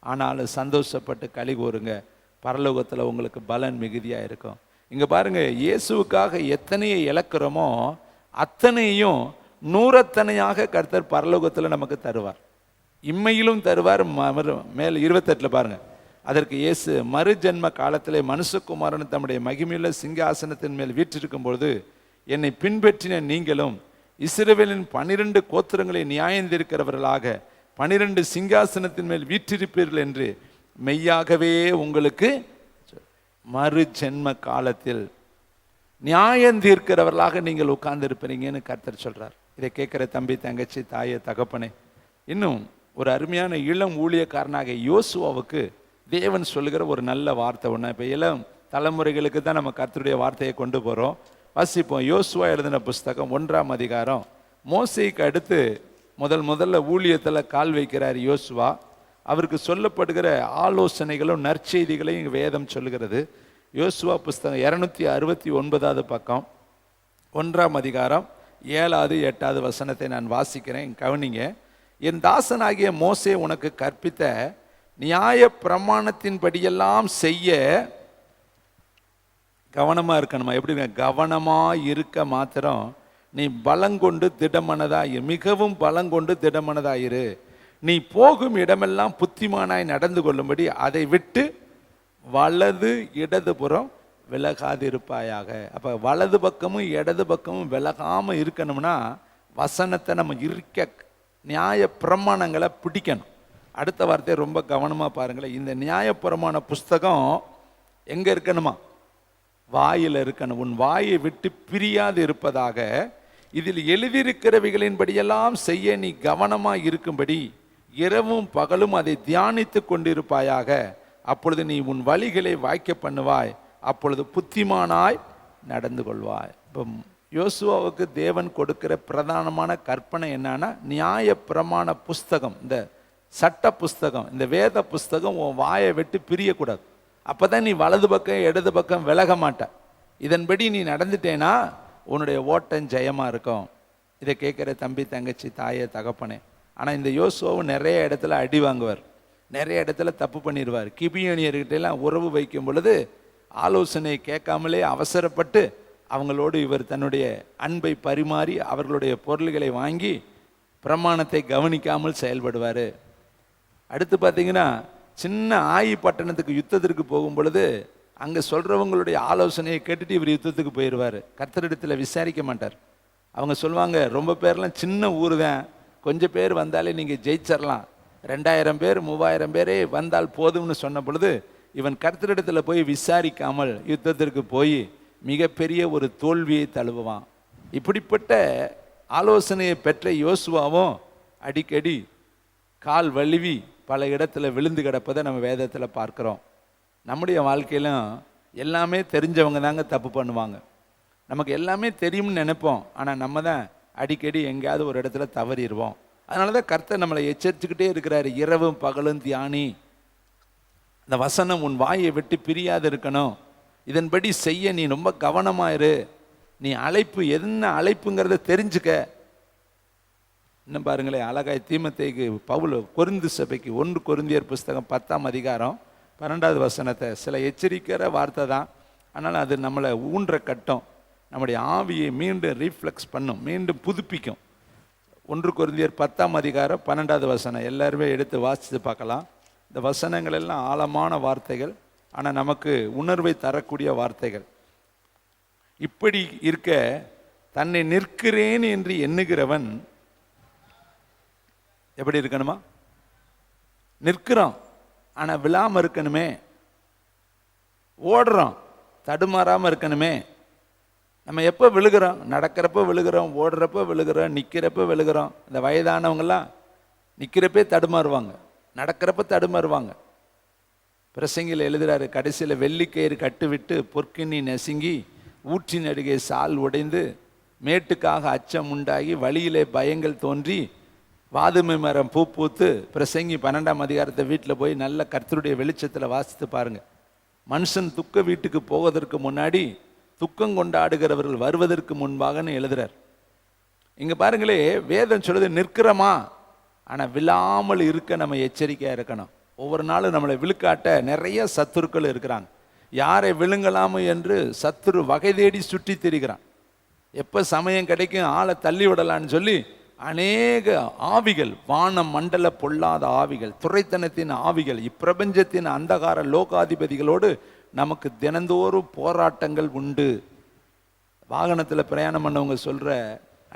ஆனாலும் சந்தோஷப்பட்டு களி கூறுங்க, பரலோகத்தில் உங்களுக்கு பலன் மிகுதியாக இருக்கும். இங்கே பாருங்க, இயேசுவுக்காக எத்தனையை இழக்கிறோமோ அத்தனையும் 100 கர்த்தர் பரலோகத்தில் நமக்கு தருவார், இம்மையிலும் தருவார். மேல் 28 பாருங்க, அதற்கு இயேசு மறு ஜென்ம காலத்திலே மனுஷகுமாரன் தம்முடைய மகிமையுள்ள சிங்காசனத்தின் மேல் வீற்றிருக்கும் பொழுது என்னை பின்பற்றின நீங்களும் இஸ்ரவேலின் 12 கோத்திரங்களை நியாயந்திருக்கிறவர்களாக 12 சிங்காசனத்தின் மேல் வீற்றிருப்பீர்கள் என்று மெய்யாகவே உங்களுக்கு மறு ஜென்ம காலத்தில் நியாயம் தீர்க்கிறவர்களாக நீங்கள் உட்கார்ந்து இருப்பீங்கன்னு கர்த்தர் சொல்றார். இதை கேட்கிற தம்பி தங்கச்சி தாயை தகப்பனே, இன்னும் ஒரு அருமையான இளம் ஊழியக்காரனாக யோசுவாவுக்கு தேவன் சொல்லுகிற ஒரு நல்ல வார்த்தை ஒன்று. இப்போ இளம் தலைமுறைகளுக்கு தான் நம்ம கர்த்தருடைய வார்த்தையை கொண்டு போகிறோம். வாசிப்போம். யோசுவா எழுதின புஸ்தகம் 1ஆம் அதிகாரம். மோசேக்கு அடுத்து முதல்ல ஊழியத்தில் கால் வைக்கிறார் யோசுவா. அவருக்கு சொல்லப்படுகிற ஆலோசனைகளும் நற்செய்திகளையும் வேதம் சொல்லுகிறது. யோசுவா புஸ்தகம் 269 பக்கம் 1ஆம் அதிகாரம் 7, 8 வசனத்தை நான் வாசிக்கிறேன், கவனிங்க. என் தாசனாகிய மோசே உனக்கு கற்பித்த நியாய பிரமாணத்தின்படியெல்லாம் செய்ய கவனமா இருக்கணுமா? எப்படிங்க? கவனமா இருக்க மாத்திரம் நீ பலங்கொண்டு திடமனதாயிரு, மிகவும் பலங்கொண்டு திடமனதாயிரு. நீ போகும் இடமெல்லாம் புத்திமானாய் நடந்து கொள்ளும்படி அதை விட்டு வலது இடதுபுறம் விலகாதிருப்பாயாக. அப்போ வலது பக்கமும் இடது பக்கமும் விலகாம இருக்கணும்னா வசனத்தை நம்ம இருக்க, நியாய பிரமாணங்களை பிடிக்கணும். அடுத்த வார்த்தையை ரொம்ப கவனமாக பாருங்களேன். இந்த நியாய பிரமாண புஸ்தகம் எங்கே இருக்கணுமா? வாயில் இருக்கணும். உன் வாயை விட்டு பிரியாது இருப்பதாக இதில் எழுதியிருக்கிறவைகளின்படியெல்லாம் செய்ய நீ கவனமாக இருக்கும்படி இரவும் பகலும் அதை தியானித்து கொண்டிருப்பாயாக. அப்பொழுது நீ உன் வழிகளை வாய்க்க பண்ணுவாய், அப்பொழுது புத்திமானாய் நடந்து கொள்வாய். இப்போ யோசுவாவுக்கு தேவன் கொடுக்கிற பிரதானமான கற்பனை என்னன்னா, நியாய பிரமாண புஸ்தகம், இந்த சட்ட புஸ்தகம், இந்த வேத புஸ்தகம் உன் வாயை விட்டு பிரியக்கூடாது. அப்போ தான் நீ வலது பக்கம் இடது பக்கம் விலக மாட்ட. இதன்படி நீ நடந்துட்டேன்னா உன்னுடைய ஓட்டம் ஜெயமாக இருக்கும். இதை கேட்குற தம்பி, தங்கச்சி, தாயே, தகப்பனே. ஆனால் இந்த யோசுவாவும் நிறைய இடத்துல அடி வாங்குவார், நிறைய இடத்துல தப்பு பண்ணிடுவார். கிபியோனியர்கிட்டலாம் உறவு வைக்கும் பொழுது ஆலோசனை கேட்காமலே அவசரப்பட்டு அவங்களோடு இவர் தன்னுடைய அன்பை பரிமாறி அவர்களுடைய பொருள்களை வாங்கி பிரமாணத்தை கவனிக்காமல் செயல்படுவார். அடுத்து பார்த்தீங்கன்னா, சின்ன ஆயி பட்டணத்துக்கு யுத்தத்திற்கு போகும் பொழுது அங்கே சொல்கிறவங்களுடைய ஆலோசனையை கேட்டுட்டு இவர் யுத்தத்துக்கு போயிடுவார். கர்த்தரிடத்தில் விசாரிக்க மாட்டார். அவங்க சொல்லுவாங்க, ரொம்ப பேர்லாம் சின்ன ஊர் தான், கொஞ்சம் பேர் வந்தாலே நீங்கள் ஜெயிச்சிடலாம், 2000 பேர் 3000 பேரே வந்தால் போதும்னு சொன்ன பொழுது இவன் கர்த்தரிடத்தில் போய் விசாரிக்காமல் யுத்தத்திற்கு போய் மிகப்பெரிய ஒரு தோல்வியை தழுவுவான். இப்படிப்பட்ட ஆலோசனையை பெற்ற யோசுவாவும் அடிக்கடி கால் வலிவி பல இடத்துல விழுந்து கிடப்பதை நம்ம வேதத்தில் பார்க்குறோம். நம்முடைய வாழ்க்கையிலும் எல்லாமே தெரிஞ்சவங்க தாங்க தப்பு பண்ணுவாங்க. நமக்கு எல்லாமே தெரியும்னு நினைப்போம், ஆனால் நம்ம தான் அடிக்கடி எங்கேயாவது ஒரு இடத்துல தவறிடுவோம். அதனால தான் கர்த்தர் நம்மளை எச்சரிச்சுக்கிட்டே இருக்கிறாரு, இரவும் பகலும் தியானி, இந்த வசனம் உன் வாயை விட்டு பிரியாது இருக்கணும், இதன்படி செய்ய நீ ரொம்ப கவனமாயிரு, நீ அழைப்பு என்ன அழைப்புங்கிறத தெரிஞ்சுக்க. இன்னும் பாருங்களேன், அழகாய் தீமோத்தேயுக்கு பவுல் கொரிந்து சபைக்கு 1 கொரிந்தியர் புஸ்தகம் 10ஆம் அதிகாரம் 12வது வசனத்தை, சில எச்சரிக்கிற வார்த்தை தான், ஆனால் அது நம்மளை ஊன்ற கட்டும், நம்முடைய ஆவியை மீண்டும் ரீஃப்ளெக்ஸ் பண்ணும், மீண்டும் புதுப்பிக்கும். 1 கொரிந்தியர் 10ஆம் அதிகாரம் 12வது வசனம் எல்லாருமே எடுத்து வாசித்து பார்க்கலாம். இந்த வசனங்கள் எல்லாம் ஆழமான வார்த்தைகள், ஆனால் நமக்கு உணர்வை தரக்கூடிய வார்த்தைகள். இப்படி இருக்க தன்னை நிற்கிறேன் என்று எண்ணுகிறவன் எப்படி இருக்கணுமா? நிற்கிறோம், ஆனால் விழாமல் இருக்கணுமே. ஓடுறோம், தடுமாறாமல் இருக்கணுமே. நம்ம எப்போ விழுகிறோம்? நடக்கிறப்ப விழுகிறோம், ஓடுறப்ப விழுகிறோம், நிற்கிறப்ப விழுகிறோம். இந்த வயதானவங்கெல்லாம் நிற்கிறப்பே தடுமாறுவாங்க, நடக்கிறப்ப தடுமாறுவாங்க. பிரசங்கில் எழுதுகிறாரு, கடைசியில் வெள்ளிக்கயிறு கட்டுவிட்டு பொற்கிண்ணி நெசுங்கி ஊற்றின் அருகே சால் உடைந்து மேட்டுக்காக அச்சம் உண்டாகி வழியிலே பயங்கள் தோன்றி வாதுமை மரம் பூ பூத்து. பிரசங்கி 12ஆம் அதிகாரத்தை வீட்டில் போய் நல்ல கர்த்தருடைய வெளிச்சத்தில் வாசித்து பாருங்கள். மனுஷன் துக்க வீட்டுக்கு போவதற்கு முன்னாடி துக்கம் கொண்டாடுகிறவர்கள் வருவதற்கு முன்பாகன்னு எழுதுறார். இங்கே பாருங்களே, வேதம் சொல்லுது நிற்கிறோமா, ஆனால் விழாமல் இருக்க நம்ம எச்சரிக்கையாக இருக்கணும். ஒவ்வொரு நாளும் நம்மளை விழுக்காட்ட நிறைய சத்துருக்கள் இருக்கிறாங்க. யாரை விழுங்கலாமோ என்று சத்துரு வகை தேடி சுற்றி திரிகிறான். எப்போ சமயம் கிடைக்கும் ஆளை தள்ளி விடலான்னு சொல்லி அநேக ஆவிகள், வான மண்டல பொல்லாத ஆவிகள், துறைத்தனத்தின் ஆவிகள், இப்பிரபஞ்சத்தின் அந்தகார லோகாதிபதிகளோடு நமக்கு தினந்தோறும் போராட்டங்கள் உண்டு. வாகனத்தில் பிரயாணம் பண்ணவங்க சொல்கிற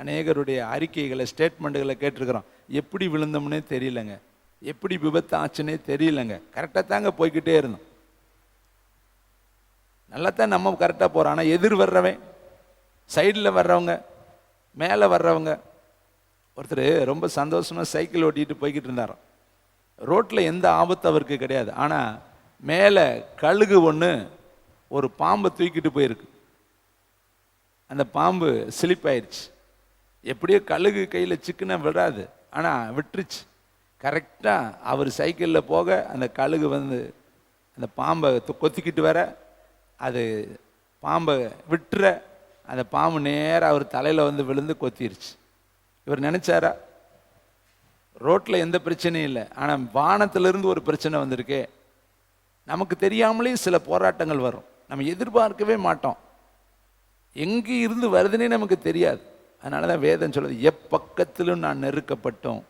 அநேகருடைய அறிக்கைகளை, ஸ்டேட்மெண்ட்டுகளை கேட்டிருக்கிறோம். எப்படி விழுந்தோம்னே தெரியலங்க, எப்படி விபத்து ஆச்சுன்னே தெரியலங்க, கரெக்டாக தாங்க போய்கிட்டே இருந்தோம். நல்லா தான் நம்ம கரெக்டாக போகிறோம், ஆனால் எதிர் வர்றவன், சைடில் வர்றவங்க, மேலே வர்றவங்க. ஒருத்தர் ரொம்ப சந்தோஷமாக சைக்கிள் ஓட்டிகிட்டு போய்கிட்டு இருந்தாராம். ரோட்டில் எந்த ஆபத்து அவருக்கு கிடையாது, ஆனால் மேலே கழுகு ஒன்று ஒரு பாம்பை தூக்கிட்டு போயிருக்கு. அந்த பாம்பு ஸ்லிப் ஆயிடுச்சு. எப்படியோ கழுகு கையில் சிக்கனை விடாது, ஆனால் விட்டுருச்சு. கரெக்டாக அவர் சைக்கிளில் போக அந்த கழுகு வந்து அந்த பாம்பை கொத்திக்கிட்டு வர, அது பாம்பை விட்டுற, அந்த பாம்பு நேராக அவர் தலையில் வந்து விழுந்து கொத்திருச்சு. இவர் நினச்சாரா, ரோட்டில் எந்த பிரச்சனையும் இல்லை, ஆனால் வானத்திலிருந்து ஒரு பிரச்சனை வந்திருக்கே. நமக்கு தெரியாமலே சில போராட்டங்கள் வரும், நம்ம எதிர்பார்க்கவே மாட்டோம், எங்கே இருந்து வருதுன்னே நமக்கு தெரியாது. அதனால தான் வேதம் சொல்லுது, எப்பக்கத்திலும் நான் நெருக்கப்பட்டோம்,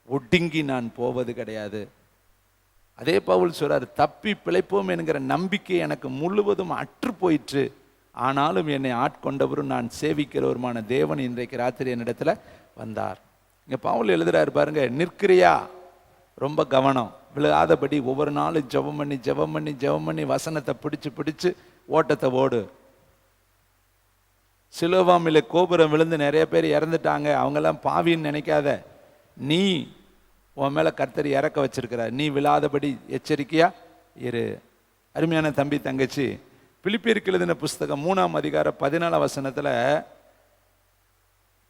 ஒடுங்கி நான் போவது கிடையாது. அதே பவுல் சொல்றாரு, தப்பி பிழைப்போம் என்கிற நம்பிக்கை எனக்கு முழுவதும் அற்று போயிற்று, ஆனாலும் என்னை ஆட்கொண்டவரும் நான் சேவிக்கிறவருமான தேவன் இன்றைக்கு ராத்திரி என்னிடத்துல வந்தார். இங்கே பவுல் எழுதுறாரு பாருங்க, நிற்கிறியா, ரொம்ப கவனம், விழுகாதபடி ஒவ்வொரு நாளும் ஜெபம் பண்ணி ஜெபம் பண்ணி ஜெபம் பண்ணி வசனத்தை பிடிச்சு பிடிச்சு ஓட்டத்தை ஓடு. சிலோவாமில கோபுரம் விழுந்து நிறைய பேர் இறந்துட்டாங்க, அவங்கெல்லாம் பாவின்னு நினைக்காத, நீ உன் மேலே கர்த்தர் இறக்க வச்சிருக்கிறார், நீ விழாதபடி எச்சரிக்கையா இரு. அருமையான தம்பி தங்கச்சி, பிலிப்பியருக்கு எழுதின புஸ்தகம் 3ஆம் அதிகாரம் 14ஆம் வசனத்தில்,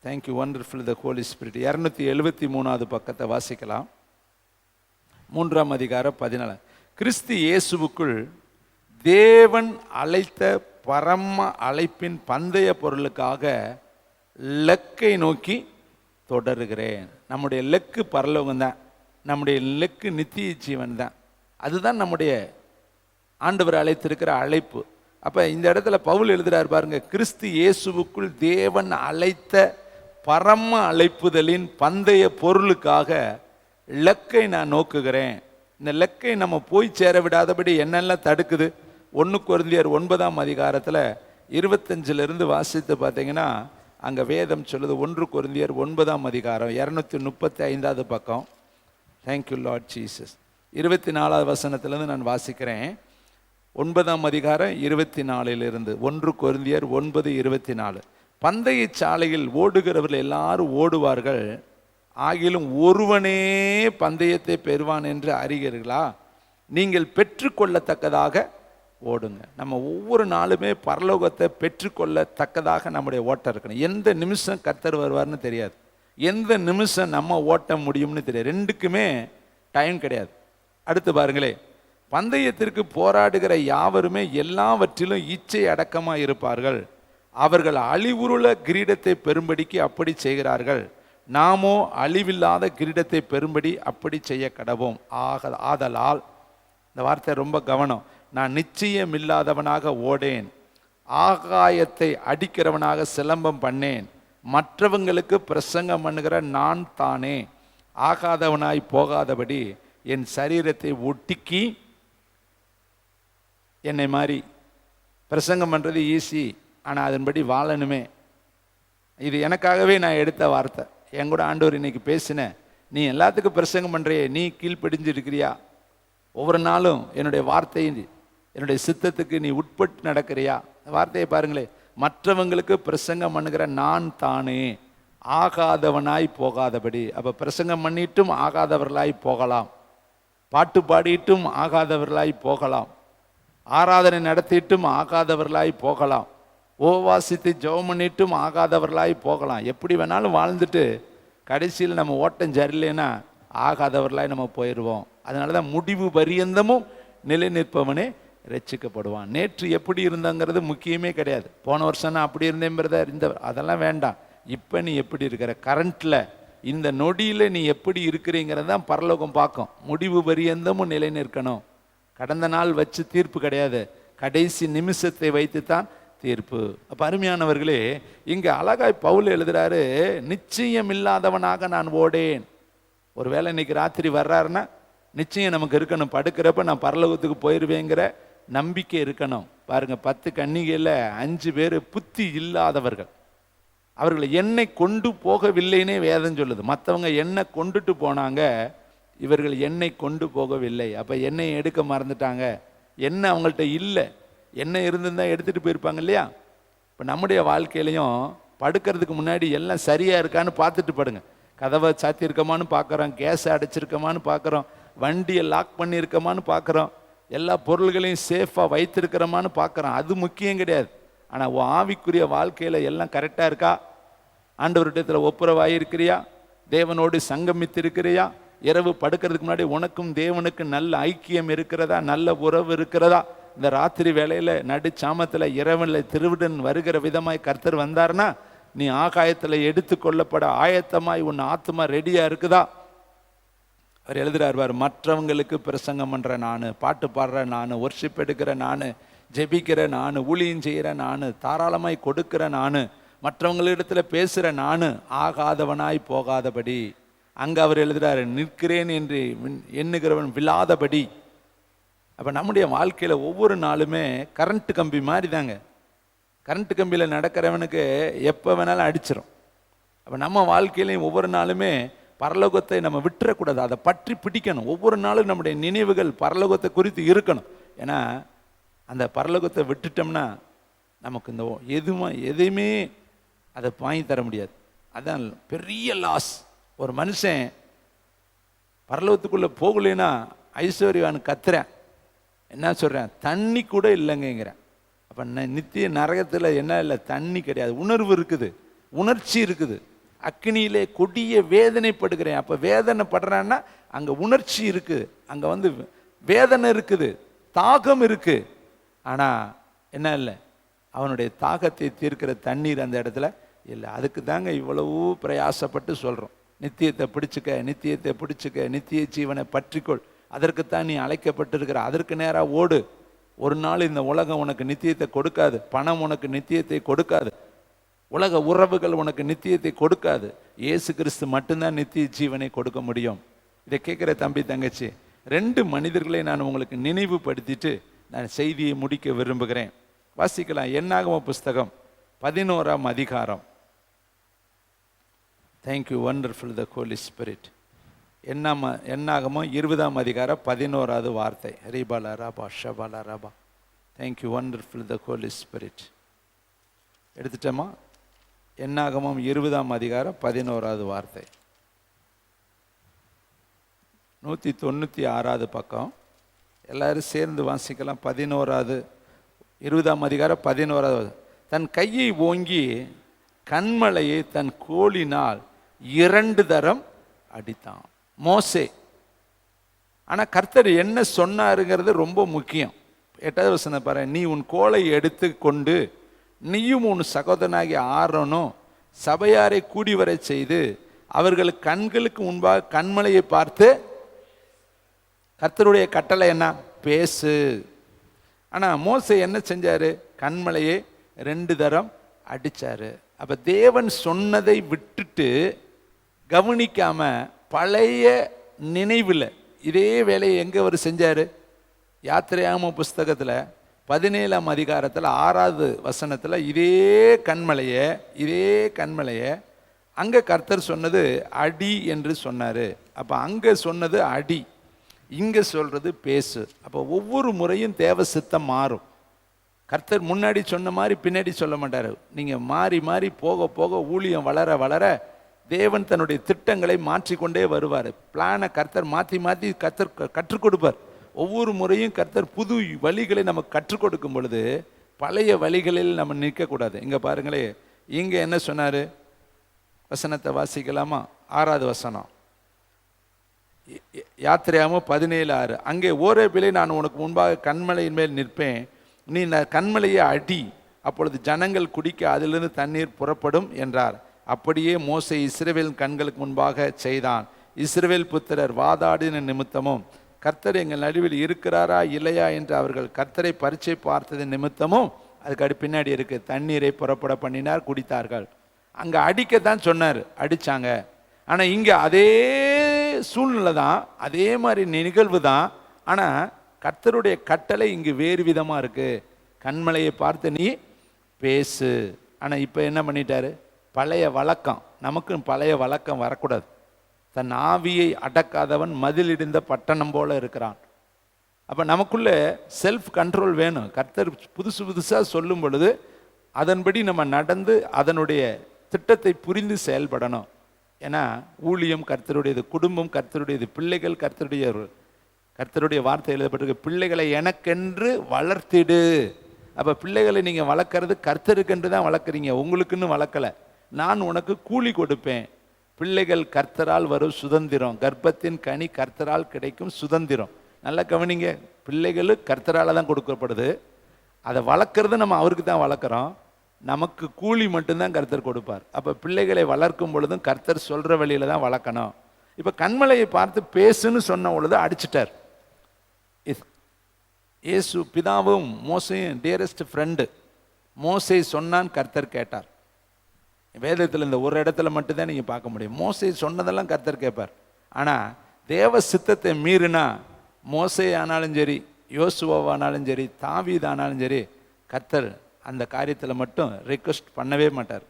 தேங்க்யூ வண்டர்ஃபுல் த ஹோலி ஸ்பிரிட், 273வது பக்கத்தை வாசிக்கலாம். 3:14. கிறிஸ்து இயேசுவுக்குள் தேவன் அழைத்த பரம அழைப்பின் பந்தய பொருளுக்காக லக்கை நோக்கி தொடருகிறேன். நம்முடைய லக்கு பரலோகம் தான், நம்முடைய லக்கு நித்திய ஜீவன் தான். அதுதான் நம்முடைய ஆண்டவர் அழைத்திருக்கிற அழைப்பு. அப்போ இந்த இடத்துல பவுல் எழுதுறாரு பாருங்க, கிறிஸ்து இயேசுவுக்குள் தேவன் அழைத்த பரம அழைப்புதலின் பந்தய பொருளுக்காக லக்கை நான் நோக்குகிறேன். இந்த லக்கை நம்ம போய் சேர விடாதபடி என்னெல்லாம் தடுக்குது? 1 கொரிந்தியர் 9 25 வாசித்து பார்த்தீங்கன்னா அங்கே வேதம் சொல்லுது. 1 கொரிந்தியர் 9 235 பக்கம். Thank you Lord Jesus. 24 நான் வாசிக்கிறேன். 9 24 1 கொரிந்தியர் 9:24. பந்தய சாலையில் ஓடுகிறவர்கள் எல்லாரும் ஓடுவார்கள், ஆகிலும் ஒருவனே பந்தயத்தை பெறுவான் என்று அறிகிறீர்களா? நீங்கள் பெற்றுக்கொள்ளத்தக்கதாக ஓடுங்க. நம்ம ஒவ்வொரு நாளுமே பரலோகத்தை பெற்றுக்கொள்ளத்தக்கதாக நம்முடைய ஓட்டம் இருக்கணும். எந்த நிமிஷம் கர்த்தர் வருவார்னு தெரியாது, எந்த நிமிஷம் நம்ம ஓட்ட முடியும்னு தெரியாது. ரெண்டுக்குமே டைம் கிடையாது. அடுத்து பாருங்களே, பந்தயத்திற்கு போராடுகிற யாவருமே எல்லாவற்றிலும் இச்சை அடக்கமாக இருப்பார்கள். அவர்கள் அழிவுறுள்ள கிரீடத்தை பெறும்படிக்கு அப்படி செய்கிறார்கள். நாமோ அழிவில்லாத கிரீடத்தை பெறும்படி அப்படி செய்ய கடவோம். ஆதலால், இந்த வார்த்தை ரொம்ப கவனம், நான் நிச்சயமில்லாதவனாக ஓடேன், ஆகாயத்தை அடிக்கிறவனாக சிலம்பம் பண்ணேன், மற்றவங்களுக்கு பிரசங்கம் பண்ணுகிற நான் தானே ஆகாதவனாய் போகாதபடி என் சரீரத்தை ஒட்டிக்கி, என்னை மாதிரி பிரசங்கம் பண்ணுறது ஈஸி, ஆனால் அதன்படி வாழணுமே. இது எனக்காகவே நான் எடுத்த வார்த்தை. என் கூட ஆண்டவர் இன்னைக்கு பேசினேன், நீ எல்லாத்துக்கும் பிரசங்கம் பண்ணுறியே, நீ கீழ்ப்படிஞ்சு இருக்கிறியா? ஒவ்வொரு நாளும் என்னுடைய வார்த்தையை, என்னுடைய சித்தத்துக்கு நீ உட்பட்டு நடக்கிறியா? வார்த்தையை பாருங்களே, மற்றவங்களுக்கு பிரசங்கம் பண்ணுகிற நான் தானே ஆகாதவனாய் போகாதபடி. அப்போ பிரசங்கம் பண்ணிட்டும் ஆகாதவர்களாய் போகலாம், பாட்டு பாடிட்டும் ஆகாதவர்களாய் போகலாம், ஆராதனை நடத்திட்டும் ஆகாதவர்களாய் போகலாம், ஓவாசித்து ஜெபம் பண்ணிட்டும் ஆகாதவர்களாய் போகலாம். எப்படி வேணாலும் வாழ்ந்துட்டு கடைசியில் நம்ம ஓட்டம் சரியில்லைன்னா ஆகாதவர்களாய் நம்ம போயிடுவோம். அதனால தான் முடிவு பரியந்தமும் நிலை நிற்பவனே ரட்சிக்கப்படுவான். நேற்று எப்படி இருந்தங்கிறது முக்கியமே கிடையாது. போன வருஷம் நான் அப்படி இருந்தேங்கிறத அதெல்லாம் வேண்டாம். இப்போ நீ எப்படி இருக்கிற, கரண்ட்டில் இந்த நொடியில் நீ எப்படி இருக்கிறீங்கிறது தான் பரலோகம் பார்க்கும். முடிவு பரியந்தமும் நிலை நிற்கணும். கடந்த நாள் வச்சு தீர்ப்பு கிடையாது, கடைசி நிமிஷத்தை வைத்து தான் தீர்ப்பு. அப்போ அருமையானவர்களே, இங்கே அழகாய் பவுல் எழுதுறாரு, நிச்சயம் இல்லாதவனாக நான் ஓடேன். ஒருவேளை இன்னைக்கு ராத்திரி வர்றாருன்னா நிச்சயம் நமக்கு இருக்கணும், படுக்கிறப்ப நான் பரலோகத்துக்கு போயிடுவேங்கிற நம்பிக்கை இருக்கணும். பாருங்க, 10 கன்னிகையில் 5 பேர் புத்தி இல்லாதவர்கள். அவர்களை எண்ணெய் கொண்டு போகவில்லைன்னே வேதம் சொல்லுது. மற்றவங்க எண்ணெய் கொண்டுட்டு போனாங்க, இவர்கள் எண்ணெய் கொண்டு போகவில்லை. அப்போ எண்ணெய் எடுக்க மறந்துட்டாங்க. எண்ணெய் அவங்கள்ட்ட இல்லை. எண்ணெய் இருந்துதான் எடுத்துகிட்டு போயிருப்பாங்க இல்லையா? இப்போ நம்முடைய வாழ்க்கையிலையும் படுக்கிறதுக்கு முன்னாடி எல்லாம் சரியாக இருக்கான்னு பார்த்துட்டு படுங்க. கதவை சாத்தியிருக்கமான்னு பார்க்குறோம், கேஸை அடைச்சிருக்கமான்னு பார்க்குறோம், வண்டியை லாக் பண்ணியிருக்கமான்னு பார்க்குறோம், எல்லா பொருள்களையும் சேஃபாக வைத்திருக்கிறோமான்னு பார்க்குறோம். அது முக்கியம் கிடையாது. ஆனால் உன் ஆவிக்குரிய வாழ்க்கையில் எல்லாம் கரெக்டாக இருக்கா? ஆண்டவரிடத்தில் ஒப்புரவாயிருக்கிறியா? தேவனோடு சங்கமித்திருக்கிறியா? இரவு படுக்கிறதுக்கு முன்னாடி உனக்கும் தேவனுக்கு நல்ல ஐக்கியம் இருக்கிறதா? நல்ல உறவு இருக்கிறதா? இந்த ராத்திரி வேளையில் நடுச்சாமத்தில் இரவில் திருவிடன் வருகிற விதமாய் கர்த்தர் வந்தார்னா நீ ஆகாயத்தில் எடுத்து கொள்ளப்பட ஆயத்தமாய் உன் ஆத்மா ரெடியாக இருக்குதா? அவர் எழுதுறார், மற்றவங்களுக்கு பிரசங்கம் பண்ணுற நான், பாட்டு பாடுற நான், ஒர்ஷிப் எடுக்கிற நான், ஜெபிக்கிற நான், ஊழியம் செய்கிற நான், தாராளமாய் கொடுக்கிற நான், மற்றவங்களிடத்தில் பேசுகிற நான் ஆகாதவனாய் போகாதபடி. அங்கே அவர் எழுதுறாரு, நிற்கிறேன் என்று எண்ணுகிறவன் விழாதபடி. அப்போ நம்முடைய வாழ்க்கையில் ஒவ்வொரு நாளுமே கரண்ட் கம்பி மாதிரி தாங்க. கரண்ட் கம்பியில் நடக்கிறவனுக்கு எப்போ வேணாலும் அடிச்சிடும். அப்போ நம்ம வாழ்க்கையிலையும் ஒவ்வொரு நாளுமே பரலோகத்தை நம்ம விட்டுறக்கூடாது, அதை பற்றி பிடிக்கணும். ஒவ்வொரு நாளும் நம்முடைய நினைவுகள் பரலோகத்தை குறித்து இருக்கணும். ஏன்னா அந்த பரலோகத்தை விட்டுட்டோம்னா நமக்கு இந்த எதையுமே அதை வாங்கி தர முடியாது. அதான் பெரிய லாஸ். ஒரு மனுஷன் பரலோகத்துக்குள்ளே போகலைன்னா ஐஸ்வர்யவான் கத்துறேன், என்ன சொல்கிறேன், தண்ணி கூட இல்லைங்கிறேன். அப்போ நித்திய நரகத்தில் என்ன இல்லை, தண்ணி கிடையாது, உணர்வு இருக்குது, உணர்ச்சி இருக்குது. அக்கினியிலே கொடிய வேதனைப்படுகிறேன். அப்போ வேதனைப்படுறான்னா அங்கே உணர்ச்சி இருக்குது, அங்கே வேதனை இருக்குது, தாகம் இருக்குது. ஆனால் என்ன இல்லை, அவனுடைய தாகத்தை தீர்க்கிற தண்ணீர் அந்த இடத்துல இல்லை. அதுக்கு தாங்க இவ்வளவு பிரயாசப்பட்டு சொல்கிறோம், நித்தியத்தை பிடிச்சிக்க, நித்தியத்தை பிடிச்சிக்க, நித்திய ஜீவனை பற்றிக்கொள். அதற்குத்தான் நீ அழைக்கப்பட்டிருக்கிற, அதற்கு நேராக ஓடு. ஒரு நாள் இந்த உலகம் உனக்கு நித்தியத்தை கொடுக்காது, பணம் உனக்கு நித்தியத்தை கொடுக்காது, உலக உறவுகள் உனக்கு நித்தியத்தை கொடுக்காது. இயேசு கிறிஸ்து மட்டும்தான் நித்திய ஜீவனை கொடுக்க முடியும். இதை கேட்குற தம்பி தங்கச்சி, 2 மனிதர்களை நான் உங்களுக்கு நினைவுபடுத்திட்டு நான் செய்தியை முடிக்க விரும்புகிறேன். வாசிக்கலாம். என்னாகம புஸ்தகம் 11ஆம் அதிகாரம். தேங்க்யூ வண்டர்ஃபுல் த ஹோலி ஸ்பிரிட். என்னாகமம் 20ஆம் அதிகாரம் 11வது வார்த்தை. ரீபாலா ராபா ஷபாலா ராபா. தேங்க்யூ வண்டர்ஃபுல் த ஹோலி ஸ்பிரிட். எடுத்துட்டோமா? என்னாகமம் 20ஆம் அதிகாரம் 11வது வார்த்தை. 196வது பக்கம். எல்லாரும் சேர்ந்து வாசிக்கலாம். 11வது 20ஆம் அதிகாரம் 11வது. தன் கையை ஓங்கி கண்மலையை தன் கோலினால் 2 தரம் அடித்தான் மோசே. ஆனால் கர்த்தர் என்ன சொன்னாருங்கிறது ரொம்ப முக்கியம். 8வது வசனம் பாரு. நீ உன் கோலை எடுத்து கொண்டு நீயும் உன் சகோதரனாகிய ஆரோனும் சபையாரை கூடி வர செய்து அவர்கள் கண்களுக்கு முன்பாக கண்மலையை பார்த்து, கர்த்தருடைய கட்டளை என்ன? பேசு. ஆனால் மோசே என்ன செஞ்சாரு? கண்மலையை 2 தரம் அடிச்சாரு. அப்போ தேவன் சொன்னதை விட்டுட்டு கவனிக்காம பழைய நினைவில் இதே வேலையை எங்கே அவர் செஞ்சார்? யாத்திரையாகம புஸ்தகத்தில் 17ஆம் அதிகாரத்தில் 6வது வசனத்தில் இதே கண்மலையை அங்கே கர்த்தர் சொன்னது அடி என்று சொன்னார். அப்போ அங்கே சொன்னது அடி, இங்கே சொல்கிறது பேசு. அப்போ ஒவ்வொரு முறையும் தேவ சித்தம் மாறும். கர்த்தர் முன்னாடி சொன்ன மாதிரி பின்னாடி சொல்ல மாட்டார். நீங்கள் மாறி மாறி போக போக ஊழியம் வளர வளர தேவன் தன்னுடைய திட்டங்களை மாற்றிக்கொண்டே வருவார். பிளானை கர்த்தர் மாற்றி மாற்றி கற்றுக் கொடுப்பார். ஒவ்வொரு முறையும் கர்த்தர் புது வழிகளை நமக்கு கற்றுக் கொடுக்கும் பொழுது பழைய வழிகளில் நம்ம நிற்கக்கூடாது. இங்கே பாருங்களே, இங்கே என்ன சொன்னார்? வசனத்தை வாசிக்கலாமா? 6வது வசனம். யாத்திரையாம 17:6. அங்கே ஓரேபிலே நான் உனக்கு முன்பாக கண்மலையின் மேல் நிற்பேன், நீ கண்மலையை அடி, அப்பொழுது ஜனங்கள் குடிக்க அதிலிருந்து தண்ணீர் புறப்படும் என்றார். அப்படியே மோசே இஸ்ரவேலின் கண்களுக்கு முன்பாக செய்தான். இஸ்ரவேல் புத்திரர் வாதாடின நிமித்தமும் கர்த்தர் எங்கள் நடுவில் இருக்கிறாரா இல்லையா என்று அவர்கள் கர்த்தரை பரீட்சை பார்த்தது நிமித்தமும், அதுக்கு பின்னாடி இருக்கு, தண்ணீரை புறப்பட பண்ணினார், குடித்தார்கள். அங்கே அடிக்கத்தான் சொன்னார், அடித்தாங்க. ஆனால் இங்கே அதே சூழ்நிலை தான், அதே மாதிரி நிகழ்வு தான். ஆனால் கர்த்தருடைய கட்டளை இங்கு வேறு விதமாக இருக்குது. கண்மலையை பார்த்து நீ பேசு. ஆனால் இப்போ என்ன பண்ணிட்டாரு? பழைய வழக்கம், நமக்கும் பழைய வழக்கம் வரக்கூடாது. தன் ஆவியை அடக்காதவன் மதிலிடிந்த பட்டணம் போல இருக்கிறான். அப்போ நமக்குள்ள செல்ஃப் கண்ட்ரோல் வேணும். கர்த்தர் புதுசாக சொல்லும் பொழுது அதன்படி நம்ம நடந்து அதனுடைய திட்டத்தை புரிந்து செயல்படணும். ஏன்னா ஊழியம் கர்த்தருடையது, குடும்பம் கர்த்தருடையது, பிள்ளைகள் கர்த்தருடைய வார்த்தை எழுதப்பட்டிருக்கு, பிள்ளைகளை எனக்கென்று வளர்த்திடு. அப்போ பிள்ளைகளை நீங்கள் வளர்க்கறது கர்த்தருக்கென்று தான் வளர்க்குறீங்க, உங்களுக்குன்னு வளர்க்கலை. நான் உனக்கு கூலி கொடுப்பேன். பிள்ளைகள் கர்த்தரால் வரும் சுதந்திரம், கர்ப்பத்தின் கனி கர்த்தரால் கிடைக்கும் சுதந்திரம். நல்லா கவனிங்க, பிள்ளைகளும் கர்த்தரால் தான் கொடுக்கப்படுது. அதை வளர்க்குறது நம்ம அவருக்கு தான் வளர்க்குறோம், நமக்கு கூலி மட்டும்தான் கர்த்தர் கொடுப்பார். அப்போ பிள்ளைகளை வளர்க்கும் பொழுதும் கர்த்தர் சொல்கிற வழியில் தான் வளர்க்கணும். இப்போ கண்மலையை பார்த்து பேசுன்னு சொன்ன பொழுது அடிச்சிட்டார். இயேசு பிதாவும் மோசையும் டியரஸ்ட் ஃப்ரெண்டு. மோசை சொன்னான், கர்த்தர் கேட்டார். வேதத்தில் இந்த ஒரு இடத்துல மட்டும்தான் நீங்கள் பார்க்க முடியும். மோசை சொன்னதெல்லாம் கர்த்தர் கேட்பார். ஆனால் தேவ சித்தத்தை மீறினா மோசை ஆனாலும் சரி, யோசுவாவானாலும் சரி, தாவீதானாலும் சரி, கர்த்தர் அந்த காரியத்தில் மட்டும் ரிக்வெஸ்ட் பண்ணவே மாட்டார்,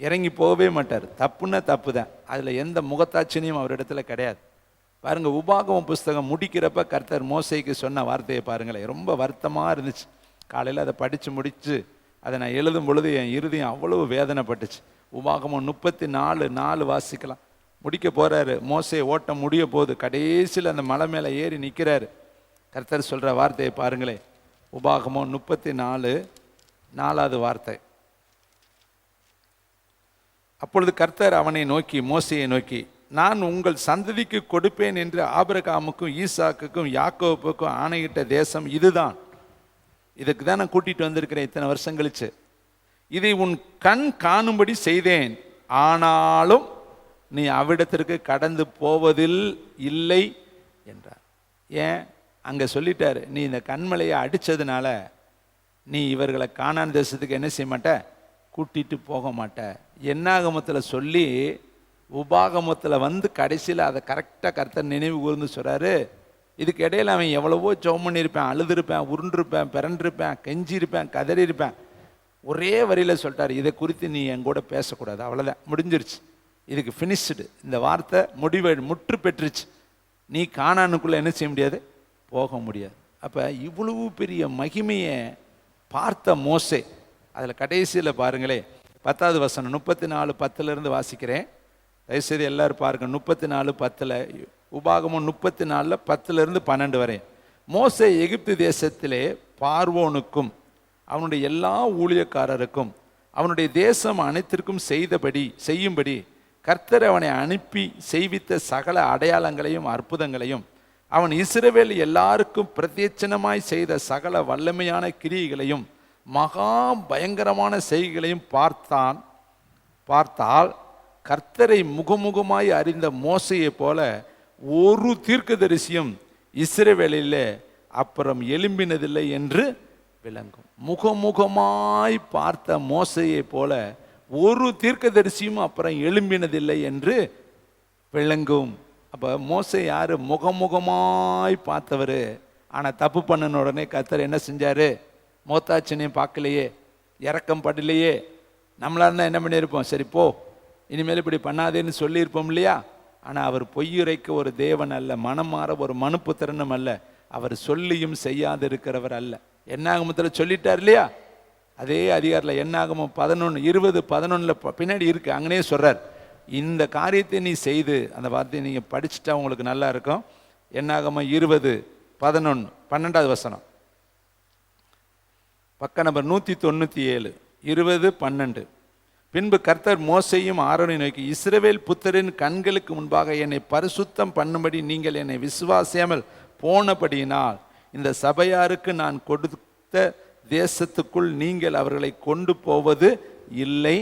இறங்கி போகவே மாட்டார். தப்புன்னா தப்பு தான், அதில் எந்த முகத்தாட்சினியும் அவரிடத்துல கிடையாது. பாருங்கள், உபாகமம் புஸ்தகம் முடிக்கிறப்ப கர்த்தர் மோசைக்கு சொன்ன வார்த்தையை பாருங்களேன், ரொம்ப வருத்தமாக இருந்துச்சு. காலையில் அதை படித்து முடித்து அதை நான் எழுதும் பொழுது என் இருதயம் அவ்வளவு வேதனைப்பட்டுச்சு. உபாகமம் 34:4 வாசிக்கலாம். முடிக்க போகிறாரு மோசே, ஓட்டம் முடிய போகுது. கடைசியில் அந்த மலை மேலே ஏறி நிற்கிறாரு. கர்த்தர் சொல்கிற வார்த்தையை பாருங்களேன், உபாகமம் 34:4 வார்த்தை. அப்பொழுது கர்த்தர் அவனை நோக்கி, மோசையை நோக்கி, நான் உங்கள் சந்ததிக்கு கொடுப்பேன் என்று ஆபிரகாமுக்கும் ஈசாக்குக்கும் யாக்கோபுக்கும் ஆணையிட்ட தேசம் இதுதான். இதுக்கு தான் நான் கூட்டிட்டு வந்திருக்கிறேன் இத்தனை வருஷம் கழிச்சு. இதை உன் கண் காணும்படி செய்தேன், ஆனாலும் நீ அவ்விடத்திற்கு கடந்து போவதில் இல்லை என்றார். ஏன்? அங்கே சொல்லிட்டாரு, நீ இந்த கண்மலையை அடித்ததுனால நீ இவர்களை கானான் தேசத்துக்கு என்ன செய்ய மாட்ட, கூட்டிட்டு போக மாட்ட. என்னாகமத்தில் சொல்லி உபாகமத்தில் வந்து கடைசியில் அதை கரெக்டாக கர்த்தர் நினைவு கூர்ந்து சொல்கிறாரு. இதுக்கு இடையில அவன் எவ்வளவோ ஜெபம் பண்ணியிருப்பேன், அழுதுருப்பேன், உருண்டிருப்பேன், பிறண்டிருப்பேன், கெஞ்சிருப்பேன், கதறியிருப்பேன். ஒரே வரியில் சொல்லிட்டார், இதை குறித்து நீ என் கூட பேசக்கூடாது, அவ்வளோதான், முடிஞ்சிருச்சு, இதுக்கு ஃபினிஷ்டு, இந்த வார்த்தை முற்று பெற்றுச்சு, நீ கானானுக்குள்ளே என்ன செய்ய முடியாது, போக முடியாது. அப்போ இவ்வளவு பெரிய மகிமையை பார்த்த மோசே, அதில் கடைசியில் பாருங்களே 10வது வசனம் 34:10 வாசிக்கிறேன், தயவுசெய்து எல்லாரும் பாருங்க. 34:10, உபாகமம் 34:10-12 வரை. மோசே எகிப்து தேசத்திலே பார்வோனுக்கும் அவனுடைய எல்லா ஊழியக்காரருக்கும் அவனுடைய தேசம் அனைத்திற்கும் செய்யும்படி கர்த்தர் அவனை அனுப்பி செய்வித்த சகல அடையாளங்களையும் அற்புதங்களையும் அவன் இஸ்ரவேல் எல்லாருக்கும் பிரத்யட்சணமாய் செய்த சகல வல்லமையான கிரியைகளையும் மகா பயங்கரமான செய்கைகளையும் பார்த்தால் கர்த்தரை முகமுகமாய் அறிந்த மோசையை போல ஒரு தீர்க்கதரிசியும் இஸ்ரவேலிலே அப்புறம் எழும்பினதில்லை என்று விளங்கும். முகமுகமாய் பார்த்த மோசையை போல ஒரு தீர்க்கதரிசியும் அப்புறம் எழும்பினதில்லை என்று விளங்கும். அப்போ மோசை யாரு? முகமுகமாய் பார்த்தவர். ஆனால் தப்பு பண்ணின உடனே கர்த்தர் என்ன செஞ்சாரு? மோத்தாச்சினையும் பார்க்கலையே, இறக்கம் படலையே. நம்மளா இருந்தால் என்ன பண்ணியிருப்போம்? சரி போ, இனிமேல் இப்படி பண்ணாதேன்னு சொல்லியிருப்போம் இல்லையா? ஆனால் அவர் பொய்யுரைக்க ஒரு தேவன் அல்ல, மனம் மாற ஒரு மனுப்புத்திறனும் அல்ல, அவர் சொல்லியும் செய்யாது இருக்கிறவர் அல்ல. என்னாகமத்தில் சொல்லிட்டார் இல்லையா? அதே அதிகாரில் என்னாகமம் 11:20-11 பின்னாடி இருக்கு, அங்கனே சொல்றார், இந்த காரியத்தை நீ செய்து, அந்த வார்த்தையை நீங்கள் படிச்சுட்டா உங்களுக்கு நல்லா இருக்கும். என்னாகமம் 20:11 12வது வசனம், பக்க நம்பர் 197, 20:12. பின்பு கர்த்தர் மோசையும் ஆரோனை நோக்கி, இஸ்ரவேல் புத்தரின் கண்களுக்கு முன்பாக என்னை பரிசுத்தம் பண்ணும்படி நீங்கள் என்னை விசுவாசியாமல் போனபடியினால் இந்த சபையாருக்கு நான் கொடுத்த தேசத்துக்குள் நீங்கள் அவர்களை கொண்டு போவது இல்லை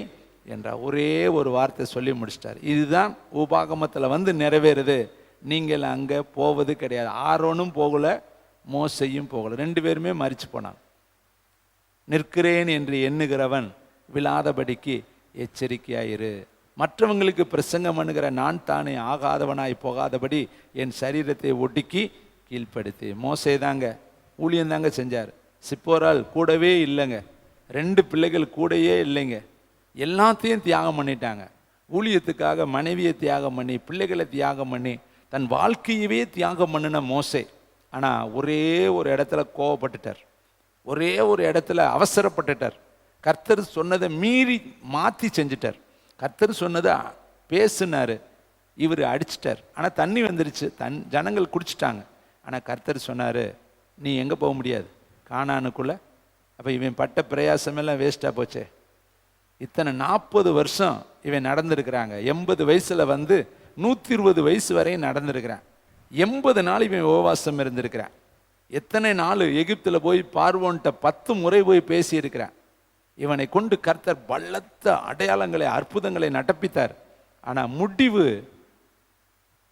என்ற ஒரே ஒரு வார்த்தை சொல்லி முடிச்சிட்டார். இதுதான் உபாகமத்தில் வந்து நிறைவேறுது. நீங்கள் அங்கே போவது கிடையாது. ஆரோனும் போகல, மோசையும் போகல, 2 பேருமே மரிச்சு போனாங்க. நிற்கிறேன் என்று எண்ணுகிறவன் விழாதபடிக்கு எச்சரிக்கையாயிரு. மற்றவங்களுக்கு பிரசங்கம் பண்ணுகிற நான் தானே ஆகாதவனாய் போகாதபடி என் சரீரத்தை ஒடுக்கி கீழ்ப்படுத்தி. மோசே தாங்க ஊழியம் தாங்க செஞ்சார். சிப்போரால் கூடவே இல்லைங்க, 2 பிள்ளைகள் கூடயே இல்லைங்க, எல்லாத்தையும் தியாகம் பண்ணிட்டாங்க. ஊழியத்துக்காக மனைவியை தியாகம் பண்ணி, பிள்ளைகளை தியாகம் பண்ணி, தன் வாழ்க்கையவே தியாகம் பண்ணின மோசே. ஆனால் ஒரே ஒரு இடத்துல கோவப்பட்டுட்டார், ஒரே ஒரு இடத்துல அவசரப்பட்டுட்டார். கர்த்தர் சொன்னதை மீறி மாற்றி செஞ்சிட்டார். கர்த்தர் சொன்னதை பேசுனார், இவர் அடிச்சிட்டார். ஆனால் தண்ணி வந்துருச்சு, ஜனங்கள் குடிச்சிட்டாங்க. ஆனால் கர்த்தர் சொன்னார், நீ எங்கே போக முடியாது, கானானுக்குள்ளே. அப்போ இவன் பட்ட பிரயாசமெல்லாம் வேஸ்ட்டாக போச்சே. இத்தனை 40 வருஷம் இவன் நடந்திருக்கிறாங்க. 80 வயசில் வந்து 120 வயசு வரையும் நடந்திருக்கிறான். 80 நாள் இவன் உபவாசம் இருந்திருக்கிறான். எத்தனை நாள் எகிப்தில் போய் பார்வோன்ட்ட 10 முறை போய் பேசியிருக்கிறான். இவனை கொண்டு கர்த்தர் பலத்த அடையாளங்களை அற்புதங்களை நடப்பித்தார். ஆனால் முடிவு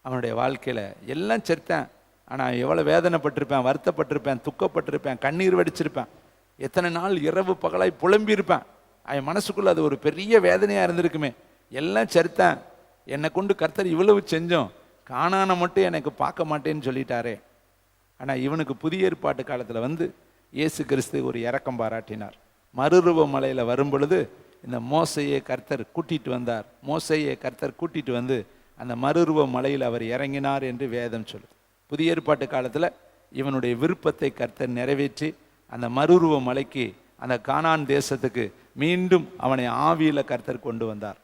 அவனுடைய வாழ்க்கையில் எல்லாம் செத்தான். ஆனால் எவ்வளோ வேதனைப்பட்டிருப்பேன், வருத்தப்பட்டிருப்பேன், துக்கப்பட்டிருப்பேன், கண்ணீர் வடிச்சிருப்பேன், எத்தனை நாள் இரவு பகலாய் புலம்பியிருப்பேன். அவன் மனசுக்குள்ளே அது ஒரு பெரிய வேதனையாக இருந்திருக்குமே. எல்லாம் செத்தான், என்னை கொண்டு கர்த்தர் இவ்வளவு செஞ்சோம், காணான மட்டும் எனக்கு பார்க்க மாட்டேன்னு சொல்லிட்டாரே. ஆனால் இவனுக்கு புதிய ஏற்பாட்டு காலத்தில் வந்து இயேசு கிறிஸ்து ஒரு இரக்கம் பாராட்டினார். மறுரூப மலையில் வரும் பொழுது இந்த மோசையை கர்த்தர் கூட்டிகிட்டு வந்தார். மோசையை கர்த்தர் கூட்டிகிட்டு வந்து அந்த மறுரூப மலையில் அவர் இறங்கினார் என்று வேதம் சொல்லுது. புதிய ஏற்பாட்டு காலத்தில் இவனுடைய விருப்பத்தை கர்த்தர் நிறைவேற்றி அந்த மறுரூப மலைக்கு, அந்த கானான் தேசத்துக்கு மீண்டும் அவனை ஆவியில் கர்த்தர் கொண்டு வந்தார்.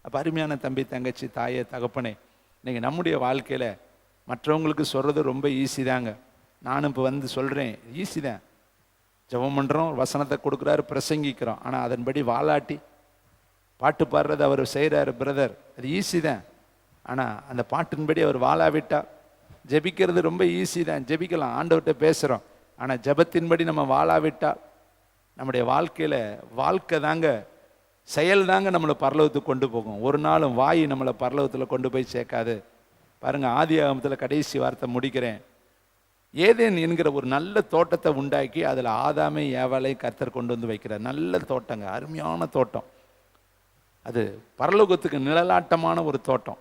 அப்போ அருமையான தம்பி, தங்கச்சி, தாயே, தகப்பனே, நீங்கள் நம்முடைய வாழ்க்கையில் மற்றவங்களுக்கு சொல்கிறது ரொம்ப ஈஸி தாங்க. நானும் இப்போ வந்து சொல்கிறேன், ஈஸி தான். ஜெபம் பண்ணுறோம், வசனத்தை கொடுக்குறாரு, பிரசங்கிக்கிறோம். ஆனால் அதன்படி வாலாட்டி பாட்டு பாடுறது அவர் செய்கிறாரு பிரதர், அது ஈஸி தான். ஆனால் அந்த பாட்டின்படி அவர் வாழாவிட்டா, ஜெபிக்கிறது ரொம்ப ஈஸி தான், ஜெபிக்கலாம், ஆண்டவர்கிட்ட பேசுகிறோம். ஆனால் ஜெபத்தின்படி நம்ம வாழாவிட்டா நம்முடைய வாழ்க்கையில் வாழ்க்கை தாங்க, செயல் தாங்க நம்மளை பரலோகத்துக்கு கொண்டு போகும். ஒரு நாளும் வாய் நம்மளை பரலோகத்தில் கொண்டு போய் சேர்க்காது. பாருங்கள், ஆதியாகமத்தில் கடைசி வார்த்தை முடிக்கிறேன். ஏதேன் என்கிற ஒரு நல்ல தோட்டத்தை உண்டாக்கி அதில் ஆதாமே ஏவாளையும் கர்த்தர் கொண்டு வந்து வைக்கிறார். நல்ல தோட்டங்க, அருமையான தோட்டம். அது பரலோகத்துக்கு நிழலாட்டமான ஒரு தோட்டம்.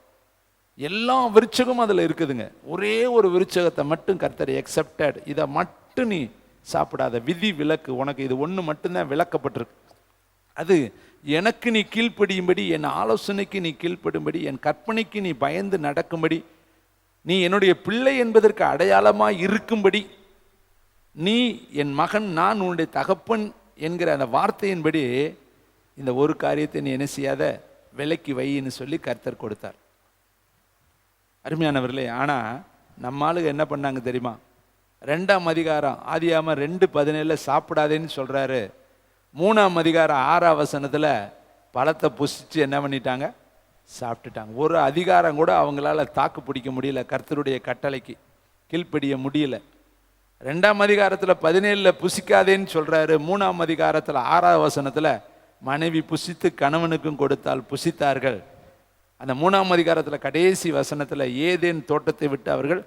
எல்லா விருட்சகமும் அதில் இருக்குதுங்க. ஒரே ஒரு விருட்சகத்தை மட்டும் கர்த்தர் எக்ஸப்டட், இதை மட்டும் நீ சாப்பிடாத, விதி விலக்கு, உனக்கு இது ஒன்று மட்டும்தான் விளக்கப்பட்டிருக்கு. அது எனக்கு நீ கீழ்ப்படியும்படி, என் ஆலோசனைக்கு நீ கீழ்ப்படும்படி, என் கற்பனைக்கு நீ பயந்து நடக்கும்படி, நீ என்னுடைய பிள்ளை என்பதற்கு அடையாளமாக இருக்கும்படி, நீ என் மகன், நான் உன்னுடைய தகப்பன் என்கிற அந்த வார்த்தையின்படி இந்த ஒரு காரியத்தை நீ என்ன செய்யாத, விலைக்கு வைன்னு சொல்லி கர்த்தர் கொடுத்தார். அருமையானவர்களே, ஆனால் நம்ம ஆளுங்க என்ன பண்ணாங்க தெரியுமா? 2ஆம் அதிகாரம் ஆதியாகமம் 2:17 சாப்பிடாதேன்னு சொல்கிறாரு. 3ஆம் அதிகாரம் 6ஆம் வசனத்தில் பழத்தை புசிச்சு என்ன பண்ணிட்டாங்க, சாப்பிட்டுட்டாங்க. ஒரு அதிகாரம் கூட அவங்களால தாக்கு பிடிக்க முடியல, கர்த்தருடைய கட்டளைக்கு கீழ்ப்படிய முடியல. 2ஆம் அதிகாரத்தில் 17 புசிக்காதேன்னு சொல்கிறாரு. 3ஆம் அதிகாரத்தில் 6ஆம் வசனத்தில் மனைவி புசித்து கணவனுக்கும் கொடுத்தால் புசித்தார்கள். அந்த 3ஆம் அதிகாரத்தில் கடைசி வசனத்தில் ஏதேன் தோட்டத்தை விட்டு அவர்கள்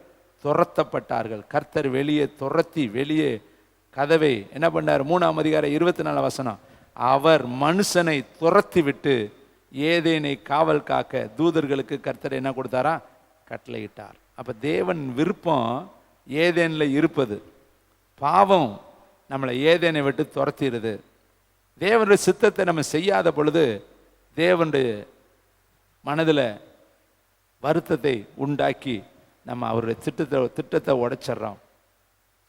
துரத்தப்பட்டார்கள். கர்த்தர் வெளியே துரத்தி, வெளியே கதவை என்ன பண்ணார்? 3ஆம் அதிகாரம் 24 வசனம், அவர் மனுஷனை துரத்தி விட்டு ஏதேனை காவல் காக்க தூதர்களுக்கு கர்த்தர் என்ன கொடுத்தாரா? கட்டளையிட்டார். அப்போ தேவன் விருப்பம் ஏதேனில் இருப்பது. பாவம் நம்மளை ஏதேனை விட்டு துரத்திடுது. தேவனுடைய சித்தத்தை நம்ம செய்யாத பொழுது தேவனுடைய மனதில் வருத்தத்தை உண்டாக்கி நம்ம அவருடைய திட்டத்தை உடைச்சிட்றோம்.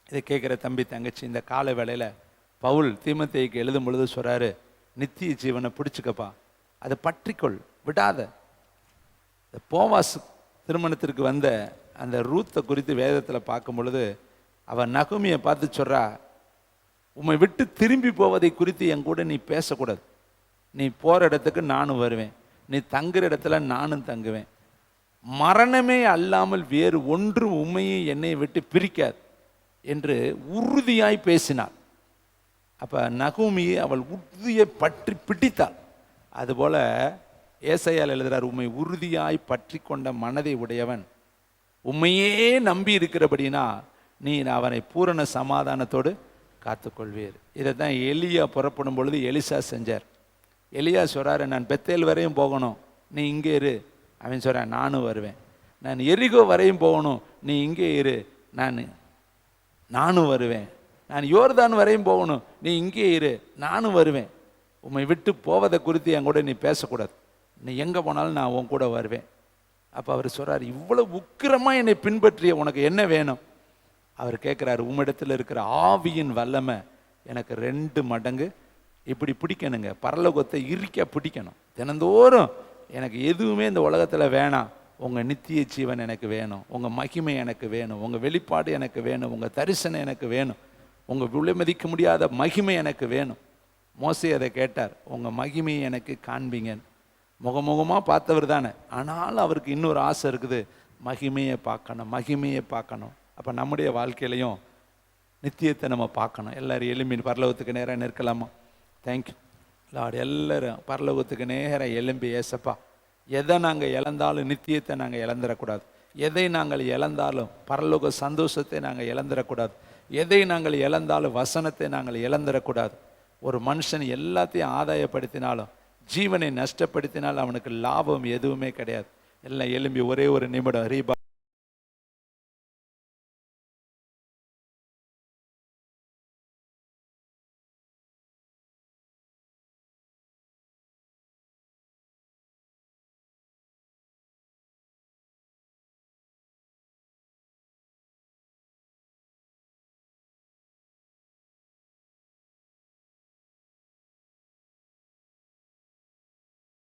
இதை கேட்குற தம்பி தங்கச்சி, இந்த கால வேளையில் பவுல் தீமோத்தேயுக்கு எழுதும் பொழுது சொல்கிறாரு, நித்திய ஜீவனை பிடிச்சிக்கப்பா, அதை பற்றிக்கொள், விடாத. போவாஸ் திருமணத்திற்கு வந்த அந்த ரூத்தை குறித்து வேதத்தில் பார்க்கும் பொழுது அவன் நகோமியை பார்த்து சொல்கிறா, உம்மை விட்டு திரும்பி போவதை குறித்து என் கூட நீ பேசக்கூடாது. நீ போகிற இடத்துக்கு நானும் வருவேன், நீ தங்குற இடத்துல நானும் தங்குவேன். மரணமே அல்லாமல் வேறு ஒன்று உண்மையை என்னை விட்டு பிரிக்காது என்று உறுதியாய் பேசினாள். அப்போ நகோமி அவள் உறுதியை பற்றி பிடித்தாள். அதுபோல் ஏசாயால் எழுதுகிறார், உம்மை உறுதியாய் பற்றி கொண்ட மனதை உடையவன் உண்மையே நம்பி இருக்கிறபடினா நீ அவனை பூரண சமாதானத்தோடு காத்துக்கொள்வீர். இதை தான் எலியா புறப்படும் பொழுது எலிசா செஞ்சார். எலியா சொல்கிறாரு, நான் பெத்தேல் வரையும் போகணும், நீ இங்கே இரு. அவன் சொல்கிறான், நானும் வருவேன். நான் எரிகோ வரையும் போகணும், நீ இங்கே இரு, நானும் வருவேன். நான் யோர்தான் வரையும் போகணும், நீ இங்கே இரு, நானும் வருவேன். உம்மை விட்டு போவதை குறித்து என் கூட நீ பேசக்கூடாது, நீ எங்கே போனாலும் நான் உன் கூட வருவேன். அப்போ அவர் சொல்கிறார், இவ்வளோ உக்கிரமாக என்னை பின்பற்றிய உனக்கு என்ன வேணும்? அவர் கேட்குறாரு, உம்மிடத்தில் இருக்கிற ஆவியின் வல்லமை எனக்கு 2 மடங்கு இப்படி பிடிக்கணுங்க. பரலோகத்தை இறுக்க பிடிக்கணும். தினந்தோறும் எனக்கு எதுவுமே இந்த உலகத்தில் வேணாம், உங்கள் நித்திய ஜீவன் எனக்கு வேணும், உங்கள் மகிமை எனக்கு வேணும், உங்கள் வெளிப்பாடு எனக்கு வேணும், உங்கள் தரிசனம் எனக்கு வேணும், உங்கள் விலைமதிக்க முடியாத மகிமை எனக்கு வேணும். மோசே அதை கேட்டார், உங்கள் மகிமையை எனக்கு காண்பீங்க. முகமுகமாக பார்த்தவர் தானே, ஆனாலும் அவருக்கு இன்னொரு ஆசை இருக்குது, மகிமையை பார்க்கணும், மகிமையை பார்க்கணும். அப்போ நம்முடைய வாழ்க்கையிலையும் நித்தியத்தை நம்ம பார்க்கணும். எல்லோரும் எலும்பி பரலோகத்துக்கு நேராக நிற்கலாமா? Thank you Lord. எல்லோரும் பரலோகத்துக்கு நேராக எலும்பி, ஏசப்பா, எதை நாங்கள் இழந்தாலும் நித்தியத்தை நாங்கள் இழந்துடக்கூடாது. எதை நாங்கள் இழந்தாலும் பரலோக சந்தோஷத்தை நாங்கள் இழந்துடக்கூடாது. எதை நாங்கள் இழந்தாலும் வசனத்தை நாங்கள் இழந்துடக்கூடாது. ஒரு மனுஷன் எல்லாத்தையும் ஆதாயப்படுத்தினாலும் ஜீவனை நஷ்டப்படுத்தினாலும் அவனுக்கு லாபம் எதுவுமே கிடையாது. எல்லாம் எலும்பி ஒரே ஒரு நிமிடம் ரீபா